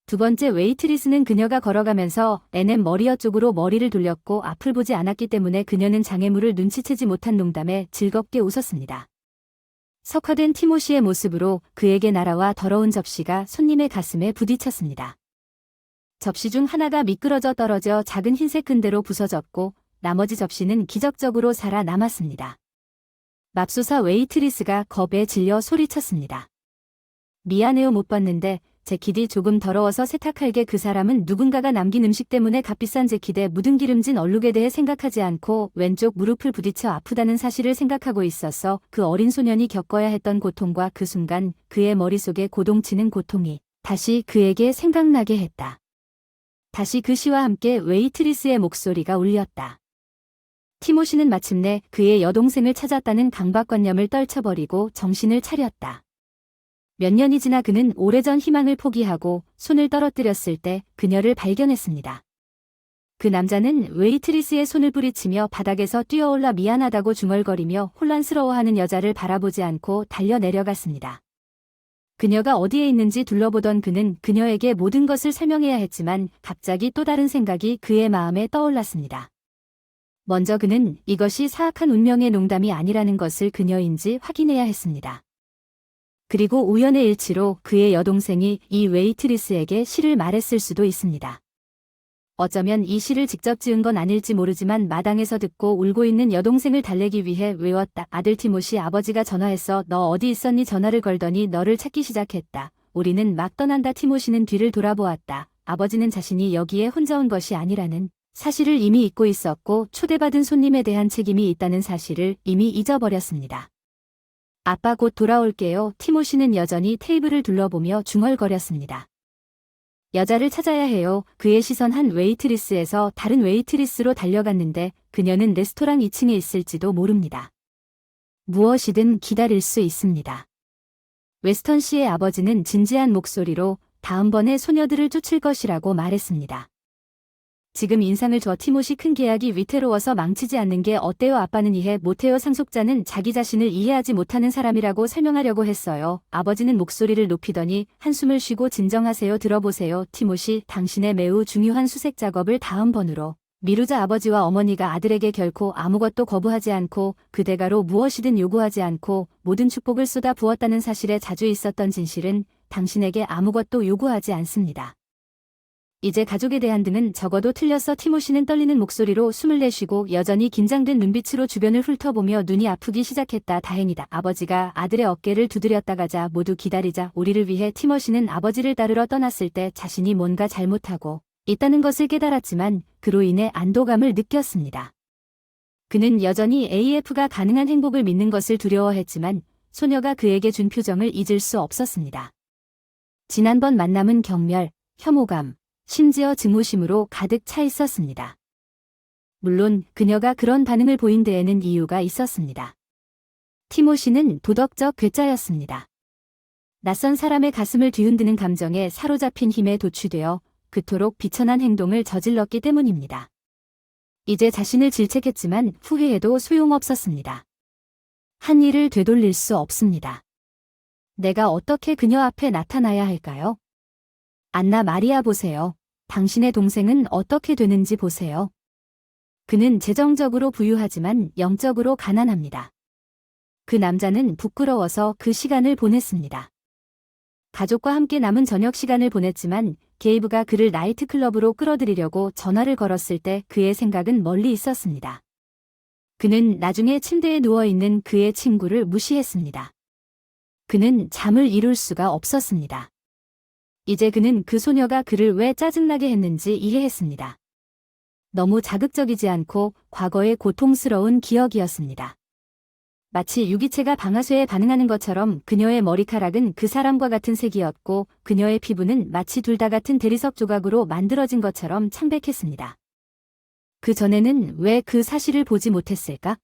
두 번째 웨이트리스는 그녀가 걸어가면서 애넴 머리어 쪽으로 머리를 돌렸고 앞을 보지 않았기 때문에 그녀는 장애물을 눈치채지 못한 농담에 즐겁게 웃었습니다. 석화된 티모시의 모습으로 그에게 날아와 더러운 접시가 손님의 가슴에 부딪혔습니다. 접시 중 하나가 미끄러져 떨어져 작은 흰색 근대로 부서졌고 나머지 접시는 기적적으로 살아남았습니다. 맙소사. 웨이트리스가 겁에 질려 소리쳤습니다. 미안해요, 못 봤는데 재킷이 조금 더러워서 세탁할게. 그 사람은 누군가가 남긴 음식 때문에 값비싼 재킷에 묻은 기름진 얼룩에 대해 생각하지 않고 왼쪽 무릎을 부딪혀 아프다는 사실을 생각하고 있었어. 그 어린 소년이 겪어야 했던 고통과 그 순간 그의 머릿속에 고동치는 고통이 다시 그에게 생각나게 했다. 다시 그 시와 함께 웨이트리스의 목소리가 울렸다. 티모시는 마침내 그의 여동생을 찾았다는 강박관념을 떨쳐버리고 정신을 차렸다. 몇 년이 지나 그는 오래전 희망을 포기하고 손을 떨어뜨렸을 때 그녀를 발견했습니다. 그 남자는 웨이트리스의 손을 뿌리치며 바닥에서 뛰어올라 미안하다고 중얼거리며 혼란스러워하는 여자를 바라보지 않고 달려 내려갔습니다. 그녀가 어디에 있는지 둘러보던 그는 그녀에게 모든 것을 설명해야 했지만 갑자기 또 다른 생각이 그의 마음에 떠올랐습니다. 먼저 그는 이것이 사악한 운명의 농담이 아니라는 것을 그녀인지 확인해야 했습니다. 그리고 우연의 일치로 그의 여동생이 이 웨이트리스에게 시를 말했을 수도 있습니다. 어쩌면 이 시를 직접 지은 건 아닐지 모르지만 마당에서 듣고 울고 있는 여동생을 달래기 위해 외웠다. 아들 티모시, 아버지가 전화했어. 너 어디 있었니? 전화를 걸더니 너를 찾기 시작했다. 우리는 막 떠난다. 티모시는 뒤를 돌아보았다. 아버지는 자신이 여기에 혼자 온 것이 아니라는 사실을 이미 잊고 있었고 초대받은 손님에 대한 책임이 있다는 사실을 이미 잊어버렸습니다. 아빠, 곧 돌아올게요. 티모시는 여전히 테이블을 둘러보며 중얼거렸습니다. 여자를 찾아야 해요. 그의 시선 한 웨이트리스에서 다른 웨이트리스로 달려갔는데 그녀는 레스토랑 2층에 있을지도 모릅니다. 무엇이든 기다릴 수 있습니다. 웨스턴 씨의 아버지는 진지한 목소리로 다음번에 소녀들을 쫓을 것이라고 말했습니다. 지금 인상을 줘. 티모시, 큰 계약이 위태로워서 망치지 않는 게 어때요? 아빠는 이해 못해요. 상속자는 자기 자신을 이해하지 못하는 사람이라고 설명하려고 했어요. 아버지는 목소리를 높이더니 한숨을 쉬고 진정하세요. 들어보세요. 티모시, 당신의 매우 중요한 수색 작업을 다음번으로 미루자. 아버지와 어머니가 아들에게 결코 아무것도 거부하지 않고 그 대가로 무엇이든 요구하지 않고 모든 축복을 쏟아 부었다는 사실에 자주 있었던 진실은 당신에게 아무것도 요구하지 않습니다. 이제 가족에 대한 등은 적어도 틀렸어. 티모시는 떨리는 목소리로 숨을 내쉬고 여전히 긴장된 눈빛으로 주변을 훑어보며 눈이 아프기 시작했다. 다행이다. 아버지가 아들의 어깨를 두드렸다. 가자. 모두 기다리자. 우리를 위해. 티모시는 아버지를 따르러 떠났을 때 자신이 뭔가 잘못하고 있다는 것을 깨달았지만 그로 인해 안도감을 느꼈습니다. 그는 여전히 AF가 가능한 행복을 믿는 것을 두려워했지만 소녀가 그에게 준 표정을 잊을 수 없었습니다. 지난번 만남은 경멸, 혐오감, 심지어 증오심으로 가득 차 있었습니다. 물론 그녀가 그런 반응을 보인 데에는 이유가 있었습니다. 티모시는 도덕적 괴짜였습니다. 낯선 사람의 가슴을 뒤흔드는 감정에 사로잡힌 힘에 도취되어 그토록 비천한 행동을 저질렀기 때문입니다. 이제 자신을 질책했지만 후회해도 소용없었습니다. 한 일을 되돌릴 수 없습니다. 내가 어떻게 그녀 앞에 나타나야 할까요? 안나 마리아 보세요. 당신의 동생은 어떻게 되는지 보세요. 그는 재정적으로 부유하지만 영적으로 가난합니다. 그 남자는 부끄러워서 그 시간을 보냈습니다. 가족과 함께 남은 저녁 시간을 보냈지만 게이브가 그를 나이트클럽으로 끌어들이려고 전화를 걸었을 때 그의 생각은 멀리 있었습니다. 그는 나중에 침대에 누워있는 그의 친구를 무시했습니다. 그는 잠을 이룰 수가 없었습니다. 이제 그는 그 소녀가 그를 왜 짜증나게 했는지 이해했습니다. 너무 자극적이지 않고 과거의 고통스러운 기억이었습니다. 마치 유기체가 방아쇠에 반응하는 것처럼 그녀의 머리카락은 그 사람과 같은 색이었고 그녀의 피부는 마치 둘 다 같은 대리석 조각으로 만들어진 것처럼 창백했습니다. 그 전에는 왜 그 사실을 보지 못했을까?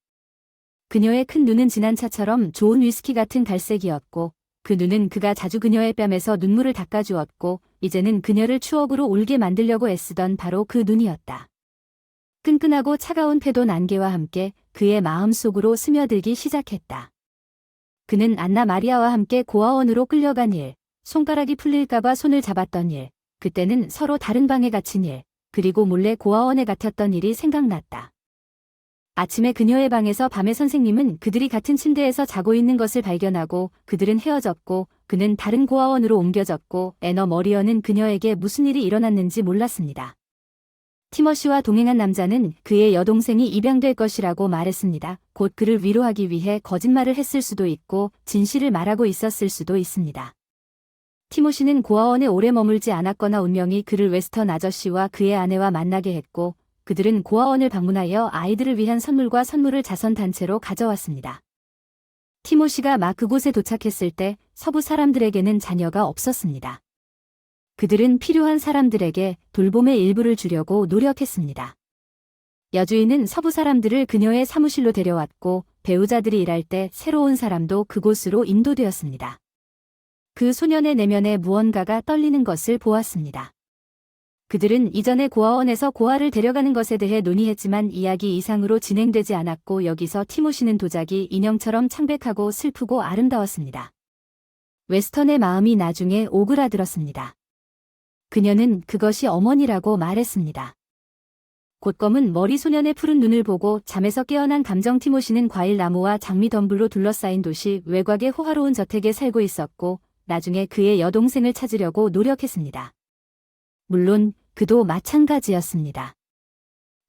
그녀의 큰 눈은 진한 차처럼 좋은 위스키 같은 갈색이었고 그 눈은 그가 자주 그녀의 뺨에서 눈물을 닦아주었고 이제는 그녀를 추억으로 울게 만들려고 애쓰던 바로 그 눈이었다. 끈끈하고 차가운 패도 안개와 함께 그의 마음속으로 스며들기 시작했다. 그는 안나 마리아와 함께 고아원으로 끌려간 일, 손가락이 풀릴까봐 손을 잡았던 일, 그때는 서로 다른 방에 갇힌 일, 그리고 몰래 고아원에 갇혔던 일이 생각났다. 아침에 그녀의 방에서 밤에 선생님은 그들이 같은 침대에서 자고 있는 것을 발견하고 그들은 헤어졌고 그는 다른 고아원으로 옮겨졌고 애너 머리어는 그녀에게 무슨 일이 일어났는지 몰랐습니다. 티머시와 동행한 남자는 그의 여동생이 입양될 것이라고 말했습니다. 곧 그를 위로하기 위해 거짓말을 했을 수도 있고 진실을 말하고 있었을 수도 있습니다. 티모시는 고아원에 오래 머물지 않았거나 운명이 그를 웨스턴 아저씨와 그의 아내와 만나게 했고 그들은 고아원을 방문하여 아이들을 위한 선물과 선물을 자선단체로 가져왔습니다. 티모시가 막 그곳에 도착했을 때 서부 사람들에게는 자녀가 없었습니다. 그들은 필요한 사람들에게 돌봄의 일부를 주려고 노력했습니다. 여주인은 서부 사람들을 그녀의 사무실로 데려왔고 배우자들이 일할 때 새로운 사람도 그곳으로 인도되었습니다. 그 소년의 내면에 무언가가 떨리는 것을 보았습니다. 그들은 이전에 고아원에서 고아를 데려가는 것에 대해 논의했지만 이야기 이상으로 진행되지 않았고 여기서 티모시는 도자기 인형처럼 창백하고 슬프고 아름다웠습니다. 웨스턴의 마음이 나중에 오그라들었습니다. 그녀는 그것이 어머니라고 말했습니다. 곧 검은 머리 소년의 푸른 눈을 보고 잠에서 깨어난 감정 티모시는 과일나무와 장미덤불로 둘러싸인 도시 외곽의 호화로운 저택에 살고 있었고 나중에 그의 여동생을 찾으려고 노력했습니다. 물론 그도 마찬가지였습니다.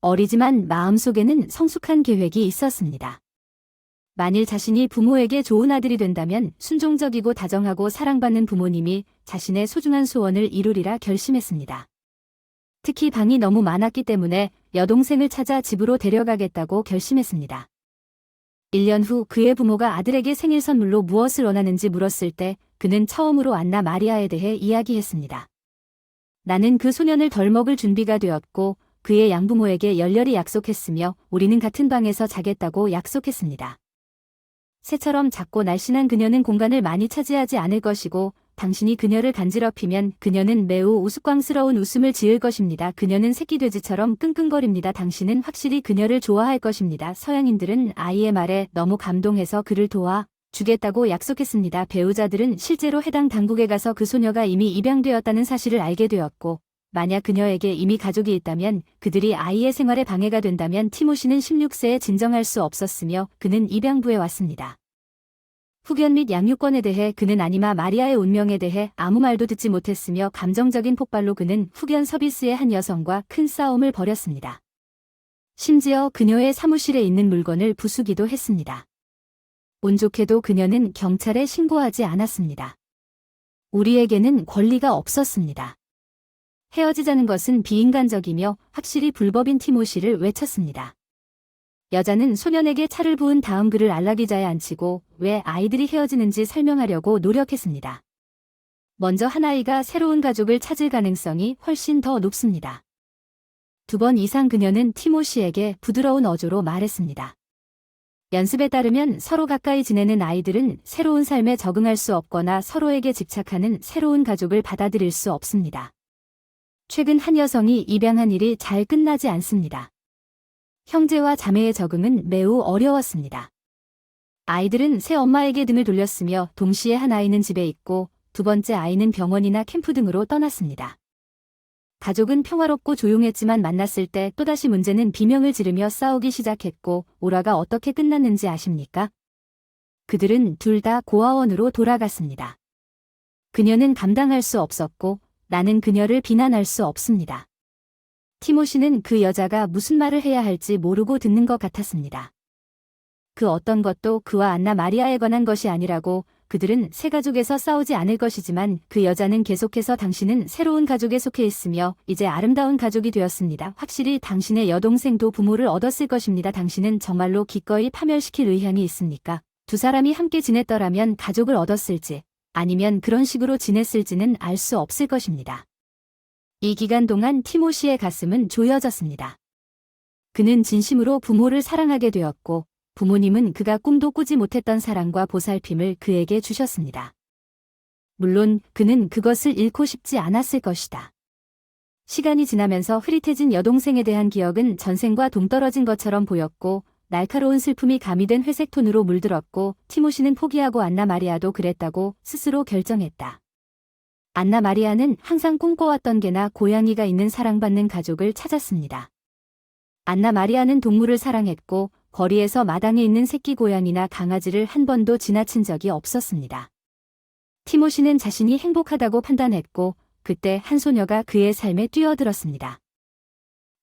어리지만 마음속에는 성숙한 계획이 있었습니다. 만일 자신이 부모에게 좋은 아들이 된다면 순종적이고 다정하고 사랑받는 부모님이 자신의 소중한 소원을 이루리라 결심했습니다. 특히 방이 너무 많았기 때문에 여동생을 찾아 집으로 데려가겠다고 결심했습니다. 1년 후 그의 부모가 아들에게 생일 선물로 무엇을 원하는지 물었을 때 그는 처음으로 안나 마리아에 대해 이야기했습니다. 나는 그 소년을 덜 먹을 준비가 되었고 그의 양부모에게 열렬히 약속했으며 우리는 같은 방에서 자겠다고 약속했습니다. 새처럼 작고 날씬한 그녀는 공간을 많이 차지하지 않을 것이고 당신이 그녀를 간지럽히면 그녀는 매우 우스꽝스러운 웃음을 지을 것입니다. 그녀는 새끼돼지처럼 끙끙거립니다. 당신은 확실히 그녀를 좋아할 것입니다. 서양인들은 아이의 말에 너무 감동해서 그를 도와 주겠다고 약속했습니다. 배우자들은 실제로 해당 당국에 가서 그 소녀가 이미 입양되었다는 사실을 알게 되었고 만약 그녀에게 이미 가족이 있다면 그들이 아이의 생활에 방해가 된다면 티모시는 16세에 진정할 수 없었으며 그는 입양부에 왔습니다. 후견 및 양육권에 대해 그는 아니마 마리아의 운명에 대해 아무 말도 듣지 못했으며 감정적인 폭발로 그는 후견 서비스의 한 여성과 큰 싸움을 벌였습니다. 심지어 그녀의 사무실에 있는 물건을 부수기도 했습니다. 운 좋게도 그녀는 경찰에 신고하지 않았습니다. 우리에게는 권리가 없었습니다. 헤어지자는 것은 비인간적이며 확실히 불법인 티모시를 외쳤습니다. 여자는 소년에게 차를 부은 다음 그를 안락의자에 앉히고 왜 아이들이 헤어지는지 설명하려고 노력했습니다. 먼저 한 아이가 새로운 가족을 찾을 가능성이 훨씬 더 높습니다. 2번 이상 그녀는 티모시에게 부드러운 어조로 말했습니다. 연습에 따르면 서로 가까이 지내는 아이들은 새로운 삶에 적응할 수 없거나 서로에게 집착하는 새로운 가족을 받아들일 수 없습니다. 최근 한 여성이 입양한 일이 잘 끝나지 않습니다. 형제와 자매의 적응은 매우 어려웠습니다. 아이들은 새 엄마에게 등을 돌렸으며 동시에 한 아이는 집에 있고 두 번째 아이는 병원이나 캠프 등으로 떠났습니다. 가족은 평화롭고 조용했지만 만났을 때 또다시 문제는 비명을 지르며 싸우기 시작했고 오라가 어떻게 끝났는지 아십니까? 그들은 둘 다 고아원으로 돌아갔습니다. 그녀는 감당할 수 없었고 나는 그녀를 비난할 수 없습니다. 티모시는 그 여자가 무슨 말을 해야 할지 모르고 듣는 것 같았습니다. 그 어떤 것도 그와 안나 마리아에 관한 것이 아니라고 그들은 새 가족에서 싸우지 않을 것이지만 그 여자는 계속해서 당신은 새로운 가족에 속해 있으며 이제 아름다운 가족이 되었습니다. 확실히 당신의 여동생도 부모를 얻었을 것입니다. 당신은 정말로 기꺼이 파멸시킬 의향이 있습니까? 두 사람이 함께 지냈더라면 가족을 얻었을지 아니면 그런 식으로 지냈을지는 알 수 없을 것입니다. 이 기간 동안 티모시의 가슴은 조여졌습니다. 그는 진심으로 부모를 사랑하게 되었고 부모님은 그가 꿈도 꾸지 못했던 사랑과 보살핌을 그에게 주셨습니다. 물론 그는 그것을 잃고 싶지 않았을 것이다. 시간이 지나면서 흐릿해진 여동생에 대한 기억은 전생과 동떨어진 것처럼 보였고 날카로운 슬픔이 가미된 회색 톤으로 물들었고 티모시는 포기하고 안나 마리아도 그랬다고 스스로 결정했다. 안나 마리아는 항상 꿈꿔왔던 개나 고양이가 있는 사랑받는 가족을 찾았습니다. 안나 마리아는 동물을 사랑했고 거리에서 마당에 있는 새끼 고양이나 강아지를 한 번도 지나친 적이 없었습니다. 티모시는 자신이 행복하다고 판단했고 그때 한 소녀가 그의 삶에 뛰어들었습니다.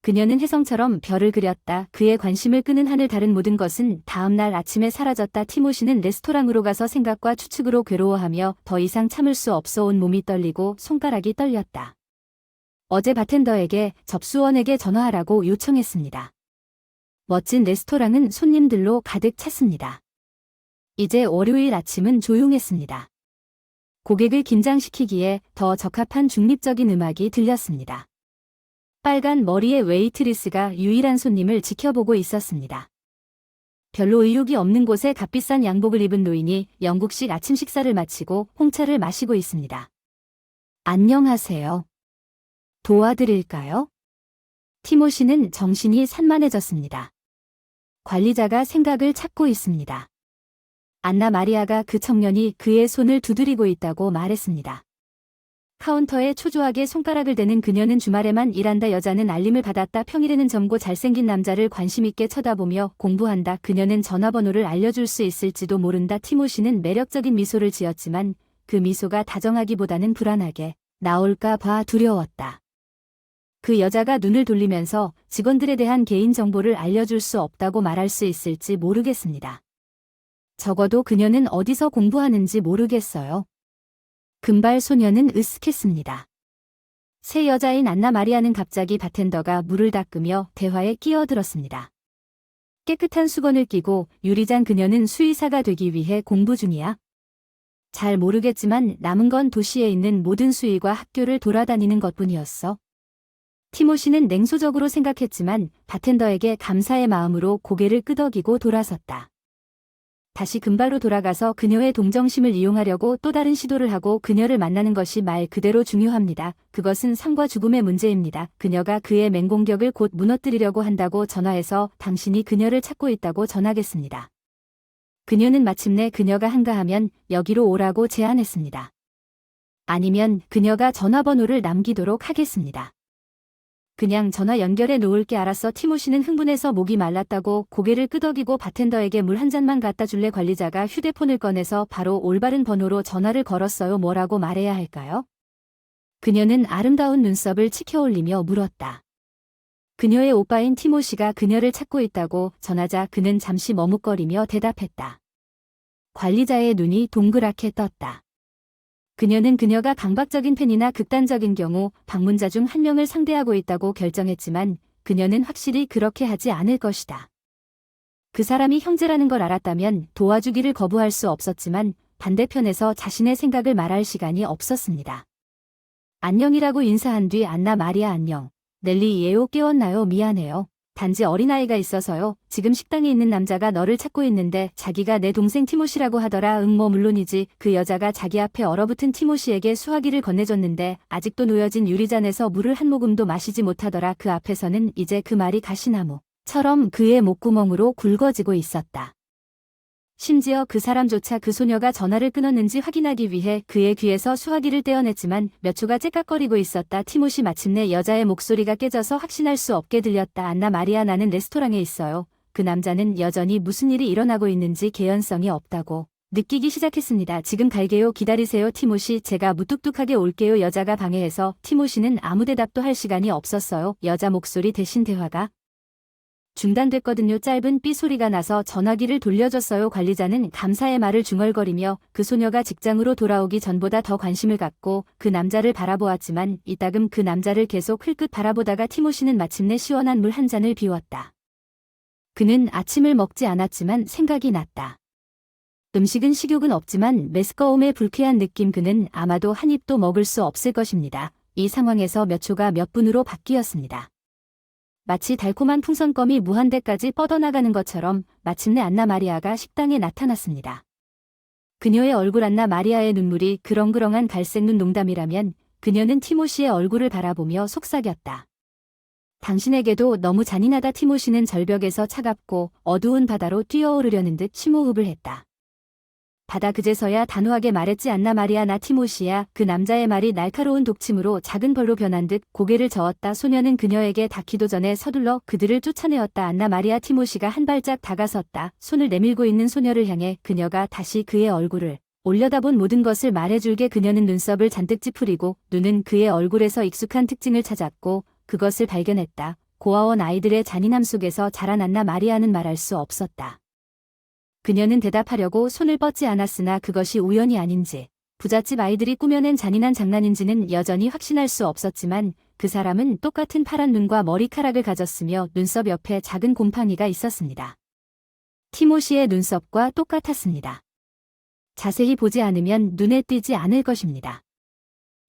그녀는 혜성처럼 별을 그렸다. 그의 관심을 끄는 하늘 다른 모든 것은 다음 날 아침에 사라졌다. 티모시는 레스토랑으로 가서 생각과 추측으로 괴로워하며 더 이상 참을 수 없어 온 몸이 떨리고 손가락이 떨렸다. 어제 바텐더에게 접수원에게 전화하라고 요청했습니다. 멋진 레스토랑은 손님들로 가득 찼습니다. 이제 월요일 아침은 조용했습니다. 고객을 긴장시키기에 더 적합한 중립적인 음악이 들렸습니다. 빨간 머리의 웨이트리스가 유일한 손님을 지켜보고 있었습니다. 별로 의욕이 없는 곳에 값비싼 양복을 입은 노인이 영국식 아침 식사를 마치고 홍차를 마시고 있습니다. 안녕하세요. 도와드릴까요? 티모시는 정신이 산만해졌습니다. 관리자가 생각을 찾고 있습니다. 안나 마리아가 그 청년이 그의 손을 두드리고 있다고 말했습니다. 카운터에 초조하게 손가락을 대는 그녀는 주말에만 일한다. 여자는 알림을 받았다. 평일에는 젊고 잘생긴 남자를 관심있게 쳐다보며 공부한다. 그녀는 전화번호를 알려줄 수 있을지도 모른다. 티모시는 매력적인 미소를 지었지만 그 미소가 다정하기보다는 불안하게 나올까 봐 두려웠다. 그 여자가 눈을 돌리면서 직원들에 대한 개인정보를 알려줄 수 없다고 말할 수 있을지 모르겠습니다. 적어도 그녀는 어디서 공부하는지 모르겠어요. 금발 소녀는 으쓱했습니다. 새 여자인 안나 마리아는 갑자기 바텐더가 물을 닦으며 대화에 끼어들었습니다. 깨끗한 수건을 끼고 유리잔 그녀는 수의사가 되기 위해 공부 중이야? 잘 모르겠지만 남은 건 도시에 있는 모든 수의과 학교를 돌아다니는 것뿐이었어. 티모시는 냉소적으로 생각했지만 바텐더에게 감사의 마음으로 고개를 끄덕이고 돌아섰다. 다시 금발로 돌아가서 그녀의 동정심을 이용하려고 또 다른 시도를 하고 그녀를 만나는 것이 말 그대로 중요합니다. 그것은 삶과 죽음의 문제입니다. 그녀가 그의 맹공격을 곧 무너뜨리려고 한다고 전화해서 당신이 그녀를 찾고 있다고 전하겠습니다. 그녀는 마침내 그녀가 한가하면 여기로 오라고 제안했습니다. 아니면 그녀가 전화번호를 남기도록 하겠습니다. 그냥 전화 연결해 놓을게. 알았어. 티모시는 흥분해서 목이 말랐다고 고개를 끄덕이고 바텐더에게 물 한 잔만 갖다 줄래? 관리자가 휴대폰을 꺼내서 바로 올바른 번호로 전화를 걸었어요. 뭐라고 말해야 할까요? 그녀는 아름다운 눈썹을 치켜올리며 물었다. 그녀의 오빠인 티모시가 그녀를 찾고 있다고 전하자 그는 잠시 머뭇거리며 대답했다. 관리자의 눈이 동그랗게 떴다. 그녀는 그녀가 강박적인 팬이나 극단적인 경우 방문자 중 한 명을 상대하고 있다고 결정했지만 그녀는 확실히 그렇게 하지 않을 것이다. 그 사람이 형제라는 걸 알았다면 도와주기를 거부할 수 없었지만 반대편에서 자신의 생각을 말할 시간이 없었습니다. 안녕이라고 인사한 뒤 안나 마리아 안녕. 넬리예요 깨웠나요? 미안해요. 단지 어린아이가 있어서요. 지금 식당에 있는 남자가 너를 찾고 있는데 자기가 내 동생 티모시라고 하더라. 응 뭐 물론이지. 그 여자가 자기 앞에 얼어붙은 티모시에게 수화기를 건네줬는데 아직도 놓여진 유리잔에서 물을 한 모금도 마시지 못하더라. 그 앞에서는 이제 그 말이 가시나무처럼 그의 목구멍으로 굵어지고 있었다. 심지어 그 사람조차 그 소녀가 전화를 끊었는지 확인하기 위해 그의 귀에서 수화기를 떼어냈지만 몇 초가 째깍거리고 있었다. 티모시 마침내 여자의 목소리가 깨져서 확신할 수 없게 들렸다. 안나 마리아 나는 레스토랑에 있어요. 그 남자는 여전히 무슨 일이 일어나고 있는지 개연성이 없다고 느끼기 시작했습니다. 지금 갈게요. 기다리세요. 티모시 제가 무뚝뚝하게 올게요. 여자가 방해해서 티모시는 아무 대답도 할 시간이 없었어요. 여자 목소리 대신 대화가 중단됐거든요. 짧은 삐 소리가 나서 전화기를 돌려줬어요. 관리자는 감사의 말을 중얼거리며 그 소녀가 직장으로 돌아오기 전보다 더 관심을 갖고 그 남자를 바라보았지만 이따금 그 남자를 계속 흘끗 바라보다가 티모시는 마침내 시원한 물 한 잔을 비웠다. 그는 아침을 먹지 않았지만 생각이 났다. 음식은 식욕은 없지만 메스꺼움의 불쾌한 느낌 그는 아마도 한 입도 먹을 수 없을 것입니다. 이 상황에서 몇 초가 몇 분으로 바뀌었습니다. 마치 달콤한 풍선껌이 무한대까지 뻗어나가는 것처럼 마침내 안나 마리아가 식당에 나타났습니다. 그녀의 얼굴 안나 마리아의 눈물이 그렁그렁한 갈색 눈 농담이라면 그녀는 티모시의 얼굴을 바라보며 속삭였다. 당신에게도 너무 잔인하다. 티모시는 절벽에서 차갑고 어두운 바다로 뛰어오르려는 듯 심호흡을 했다. 바다 그제서야 단호하게 말했지. 안나 마리아 나 티모시야. 그 남자의 말이 날카로운 독침으로 작은 벌로 변한 듯 고개를 저었다. 소녀는 그녀에게 닿기도 전에 서둘러 그들을 쫓아내었다. 안나 마리아 티모시가 한 발짝 다가섰다. 손을 내밀고 있는 소녀를 향해 그녀가 다시 그의 얼굴을 올려다본 모든 것을 말해줄게. 그녀는 눈썹을 잔뜩 찌푸리고 눈은 그의 얼굴에서 익숙한 특징을 찾았고 그것을 발견했다. 고아원 아이들의 잔인함 속에서 자란 안나 마리아는 말할 수 없었다. 그녀는 대답하려고 손을 뻗지 않았으나 그것이 우연이 아닌지 부잣집 아이들이 꾸며낸 잔인한 장난인지는 여전히 확신할 수 없었지만 그 사람은 똑같은 파란 눈과 머리카락을 가졌으며 눈썹 옆에 작은 곰팡이가 있었습니다. 티모시의 눈썹과 똑같았습니다. 자세히 보지 않으면 눈에 띄지 않을 것입니다.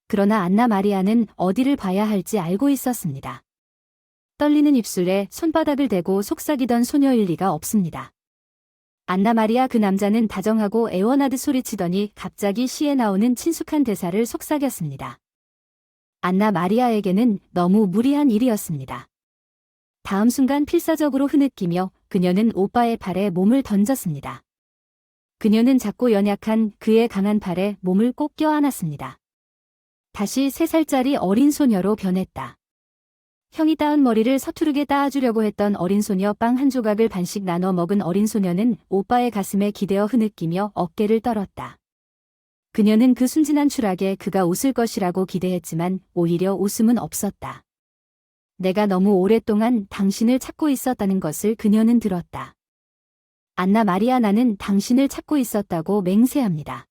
그러나 안나 마리아는 어디를 봐야 할지 알고 있었습니다. 떨리는 입술에 손바닥을 대고 속삭이던 소녀일 리가 없습니다. 안나 마리아 그 남자는 다정하고 애원하듯 소리치더니 갑자기 시에 나오는 친숙한 대사를 속삭였습니다. 안나 마리아에게는 너무 무리한 일이었습니다. 다음 순간 필사적으로 흐느끼며 그녀는 오빠의 팔에 몸을 던졌습니다. 그녀는 작고 연약한 그의 강한 팔에 몸을 꼭 껴안았습니다. 다시 3살짜리 어린 소녀로 변했다. 형이 따은 머리를 서투르게 따아주려고 했던 어린 소녀 빵 한 조각을 반씩 나눠 먹은 어린 소녀는 오빠의 가슴에 기대어 흐느끼며 어깨를 떨었다. 그녀는 그 순진한 추락에 그가 웃을 것이라고 기대했지만 오히려 웃음은 없었다. 내가 너무 오랫동안 당신을 찾고 있었다는 것을 그녀는 들었다. 안나 마리아 나는 당신을 찾고 있었다고 맹세합니다.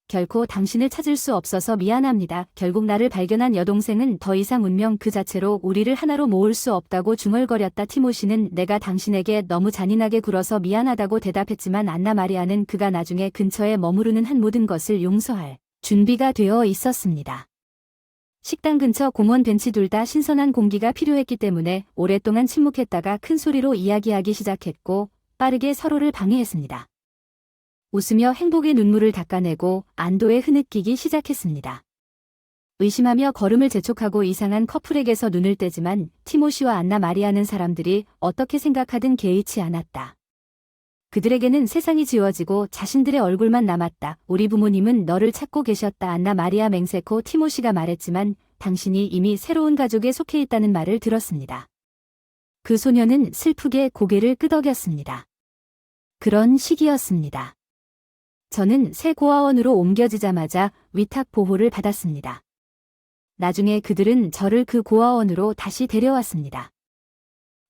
결코 당신을 찾을 수 없어서 미안합니다. 결국 나를 발견한 여동생은 더 이상 운명 그 자체로 우리를 하나로 모을 수 없다고 중얼거렸다. 티모시는 내가 당신에게 너무 잔인하게 굴어서 미안하다고 대답했지만 안나 마리아는 그가 나중에 근처에 머무르는 한 모든 것을 용서할 준비가 되어 있었습니다. 식당 근처 공원 벤치 둘 다 신선한 공기가 필요했기 때문에 오랫동안 침묵했다가 큰 소리로 이야기하기 시작했고 빠르게 서로를 방해했습니다. 웃으며 행복의 눈물을 닦아내고 안도에 흐느끼기 시작했습니다. 의심하며 걸음을 재촉하고 이상한 커플에게서 눈을 떼지만 티모시와 안나 마리아는 사람들이 어떻게 생각하든 개의치 않았다. 그들에게는 세상이 지워지고 자신들의 얼굴만 남았다. 우리 부모님은 너를 찾고 계셨다. 안나 마리아 맹세코 티모시가 말했지만 당신이 이미 새로운 가족에 속해 있다는 말을 들었습니다. 그 소녀는 슬프게 고개를 끄덕였습니다. 그런 시기였습니다. 저는 새 고아원으로 옮겨지자마자 위탁 보호를 받았습니다. 나중에 그들은 저를 그 고아원으로 다시 데려왔습니다.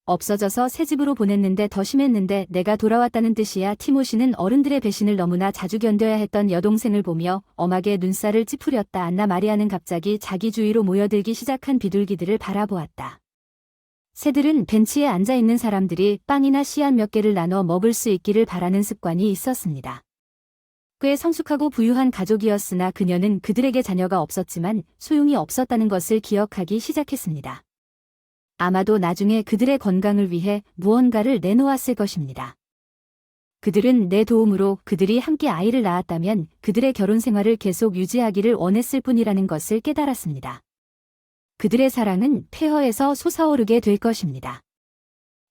없어져서 새 집으로 보냈는데 더 심했는데 내가 돌아왔다는 뜻이야. 티모시는 어른들의 배신을 너무나 자주 견뎌야 했던 여동생을 보며 엄하게 눈살을 찌푸렸다. 안나 마리아는 갑자기 자기 주위로 모여들기 시작한 비둘기들을 바라보았다. 새들은 벤치에 앉아있는 사람들이 빵이나 씨앗 몇 개를 나눠 먹을 수 있기를 바라는 습관이 있었습니다. 꽤 성숙하고 부유한 가족이었으나 그녀는 그들에게 자녀가 없었지만 소용이 없었다는 것을 기억하기 시작했습니다. 아마도 나중에 그들의 건강을 위해 무언가를 내놓았을 것입니다. 그들은 내 도움으로 그들이 함께 아이를 낳았다면 그들의 결혼 생활을 계속 유지하기를 원했을 뿐이라는 것을 깨달았습니다. 그들의 사랑은 폐허에서 솟아오르게 될 것입니다.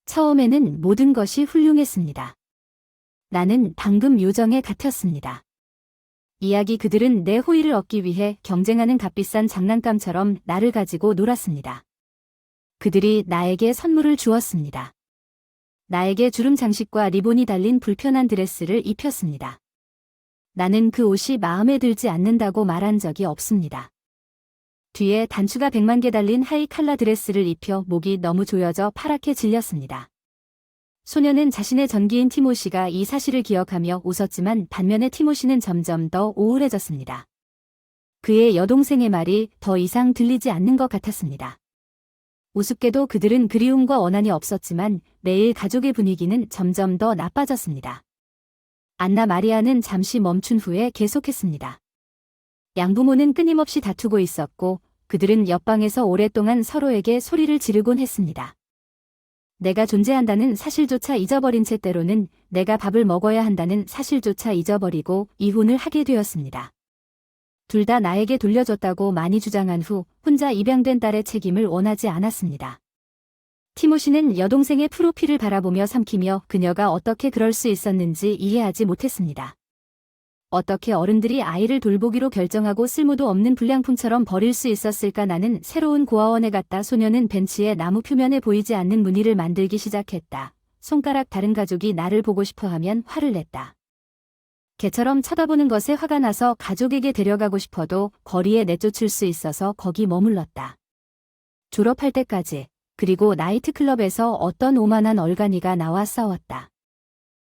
처음에는 모든 것이 훌륭했습니다. 나는 방금 요정에 같았습니다. 이야기 그들은 내 호의를 얻기 위해 경쟁하는 값비싼 장난감처럼 나를 가지고 놀았습니다. 그들이 나에게 선물을 주었습니다. 나에게 주름 장식과 리본이 달린 불편한 드레스를 입혔습니다. 나는 그 옷이 마음에 들지 않는다고 말한 적이 없습니다. 뒤에 단추가 100만 개 달린 하이 칼라 드레스를 입혀 목이 너무 조여져 파랗게 질렸습니다. 소녀는 자신의 전기인 티모시가 이 사실을 기억하며 웃었지만 반면에 티모시는 점점 더 우울해졌습니다. 그의 여동생의 말이 더 이상 들리지 않는 것 같았습니다. 우습게도 그들은 그리움과 원한이 없었지만 매일 가족의 분위기는 점점 더 나빠졌습니다. 안나 마리아는 잠시 멈춘 후에 계속했습니다. 양부모는 끊임없이 다투고 있었고 그들은 옆방에서 오랫동안 서로에게 소리를 지르곤 했습니다. 내가 존재한다는 사실조차 잊어버린 채 때로는 내가 밥을 먹어야 한다는 사실조차 잊어버리고 이혼을 하게 되었습니다. 둘 다 나에게 돌려줬다고 많이 주장한 후 혼자 입양된 딸의 책임을 원하지 않았습니다. 티모시는 여동생의 프로필을 바라보며 삼키며 그녀가 어떻게 그럴 수 있었는지 이해하지 못했습니다. 어떻게 어른들이 아이를 돌보기로 결정하고 쓸모도 없는 불량품처럼 버릴 수 있었을까. 나는 새로운 고아원에 갔다. 소녀는 벤치에 나무 표면에 보이지 않는 무늬를 만들기 시작했다. 손가락 다른 가족이 나를 보고 싶어 하면 화를 냈다. 개처럼 쳐다보는 것에 화가 나서 가족에게 데려가고 싶어도 거리에 내쫓을 수 있어서 거기 머물렀다. 졸업할 때까지. 그리고 나이트클럽에서 어떤 오만한 얼간이가 나와 싸웠다.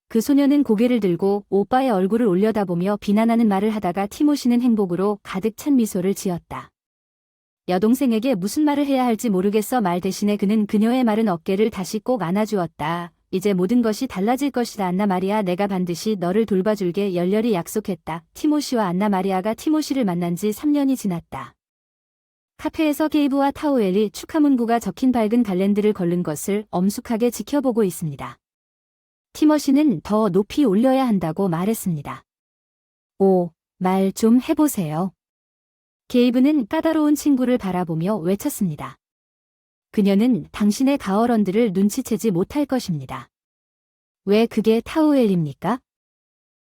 그 소녀는 고개를 들고 오빠의 얼굴을 올려다보며 비난하는 말을 하다가 티모시는 행복으로 가득 찬 미소를 지었다. 여동생에게 무슨 말을 해야 할지 모르겠어. 말 대신에 그는 그녀의 마른 어깨를 다시 꼭 안아주었다. 이제 모든 것이 달라질 것이다. 안나 마리아, 내가 반드시 너를 돌봐줄게. 열렬히 약속했다. 티모시와 안나 마리아가 티모시를 만난 지 3년이 지났다. 카페에서 게이브와 타우엘이 축하 문구가 적힌 밝은 갈랜드를 걸른 것을 엄숙하게 지켜보고 있습니다. 티머시는 더 높이 올려야 한다고 말했습니다. 오, 말 좀 해보세요. 게이브는 까다로운 친구를 바라보며 외쳤습니다. 그녀는 당신의 가어런들을 눈치채지 못할 것입니다. 왜 그게 타우엘입니까?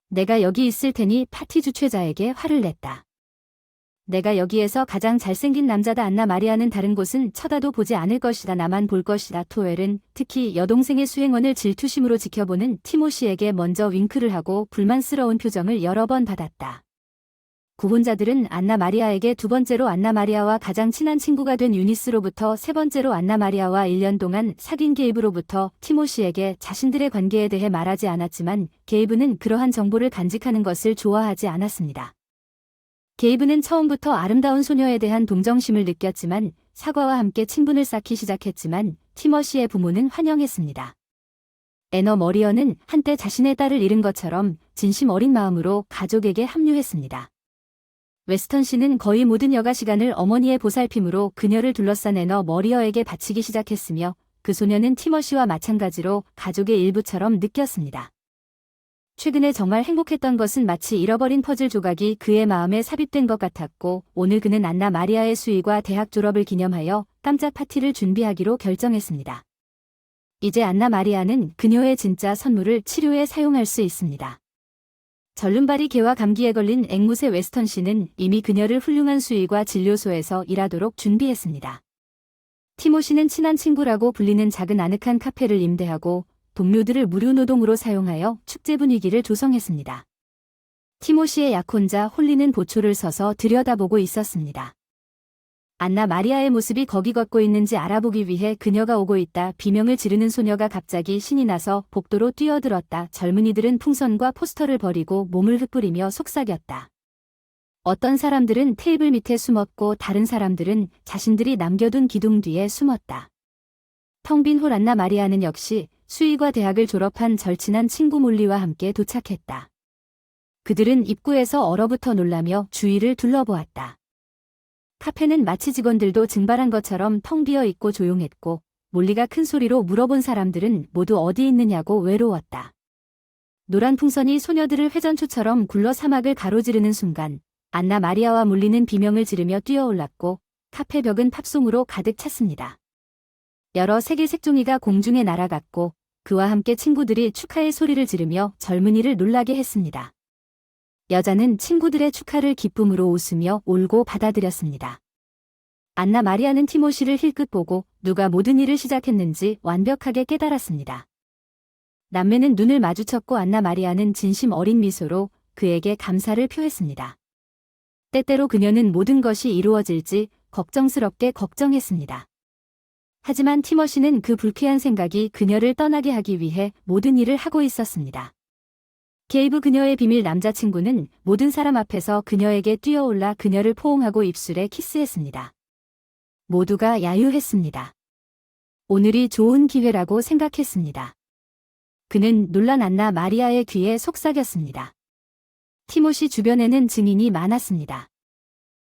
내가 여기 있을 테니 파티 주최자에게 화를 냈다. 내가 여기에서 가장 잘생긴 남자다. 안나 마리아는 다른 곳은 쳐다도 보지 않을 것이다. 나만 볼 것이다. 토엘은 특히 여동생의 수행원을 질투심으로 지켜보는 티모시에게 먼저 윙크를 하고 불만스러운 표정을 여러 번 받았다. 구혼자들은 안나 마리아에게 두 번째로 안나 마리아와 가장 친한 친구가 된 유니스로부터 세 번째로 안나 마리아와 1년 동안 사귄 게이브로부터 티모시에게 자신들의 관계에 대해 말하지 않았지만 게이브는 그러한 정보를 간직하는 것을 좋아하지 않았습니다. 게이브는 처음부터 아름다운 소녀에 대한 동정심을 느꼈지만 사과와 함께 친분을 쌓기 시작했지만 티머시의 부모는 환영했습니다. 애너 머리어는 한때 자신의 딸을 잃은 것처럼 진심 어린 마음으로 가족에게 합류했습니다. 웨스턴 씨는 거의 모든 여가 시간을 어머니의 보살핌으로 그녀를 둘러싼 애너 머리어에게 바치기 시작했으며 그 소녀는 티머시와 마찬가지로 가족의 일부처럼 느꼈습니다. 최근에 정말 행복했던 것은 마치 잃어버린 퍼즐 조각이 그의 마음에 삽입된 것 같았고 오늘 그는 안나 마리아의 수의과 대학 졸업을 기념하여 깜짝 파티를 준비하기로 결정했습니다. 이제 안나 마리아는 그녀의 진짜 선물을 치료에 사용할 수 있습니다. 절름발이 개와 감기에 걸린 앵무새 웨스턴 씨는 이미 그녀를 훌륭한 수의과 진료소에서 일하도록 준비했습니다. 티모시는 친한 친구라고 불리는 작은 아늑한 카페를 임대하고 동료들을 무료 노동으로 사용하여 축제 분위기를 조성했습니다. 티모시의 약혼자 홀리는 보초를 서서 들여다보고 있었습니다. 안나 마리아의 모습이 거기 걷고 있는지 알아보기 위해 그녀가 오고 있다. 비명을 지르는 소녀가 갑자기 신이 나서 복도로 뛰어들었다. 젊은이들은 풍선과 포스터를 버리고 몸을 흩뿌리며 속삭였다. 어떤 사람들은 테이블 밑에 숨었고 다른 사람들은 자신들이 남겨둔 기둥 뒤에 숨었다. 텅 빈 홀. 안나 마리아는 역시 수의과 대학을 졸업한 절친한 친구 몰리와 함께 도착했다. 그들은 입구에서 얼어붙어 놀라며 주위를 둘러보았다. 카페는 마치 직원들도 증발한 것처럼 텅 비어 있고 조용했고, 몰리가 큰 소리로 물어본 사람들은 모두 어디 있느냐고 외로웠다. 노란 풍선이 소녀들을 회전초처럼 굴러 사막을 가로지르는 순간 안나 마리아와 몰리는 비명을 지르며 뛰어올랐고 카페 벽은 팝송으로 가득 찼습니다. 여러 색의 색종이가 공중에 날아갔고 그와 함께 친구들이 축하의 소리를 지르며 젊은이를 놀라게 했습니다. 여자는 친구들의 축하를 기쁨으로 웃으며 울고 받아들였습니다. 안나 마리아는 티모시를 힐끗 보고 누가 모든 일을 시작했는지 완벽하게 깨달았습니다. 남매는 눈을 마주쳤고 안나 마리아는 진심 어린 미소로 그에게 감사를 표했습니다. 때때로 그녀는 모든 것이 이루어질지 걱정스럽게 걱정했습니다. 하지만 티머시는 그 불쾌한 생각이 그녀를 떠나게 하기 위해 모든 일을 하고 있었습니다. 게이브 그녀의 비밀 남자친구는 모든 사람 앞에서 그녀에게 뛰어올라 그녀를 포옹하고 입술에 키스했습니다. 모두가 야유했습니다. 오늘이 좋은 기회라고 생각했습니다. 그는 놀란 안나 마리아의 귀에 속삭였습니다. 티모시 주변에는 증인이 많았습니다.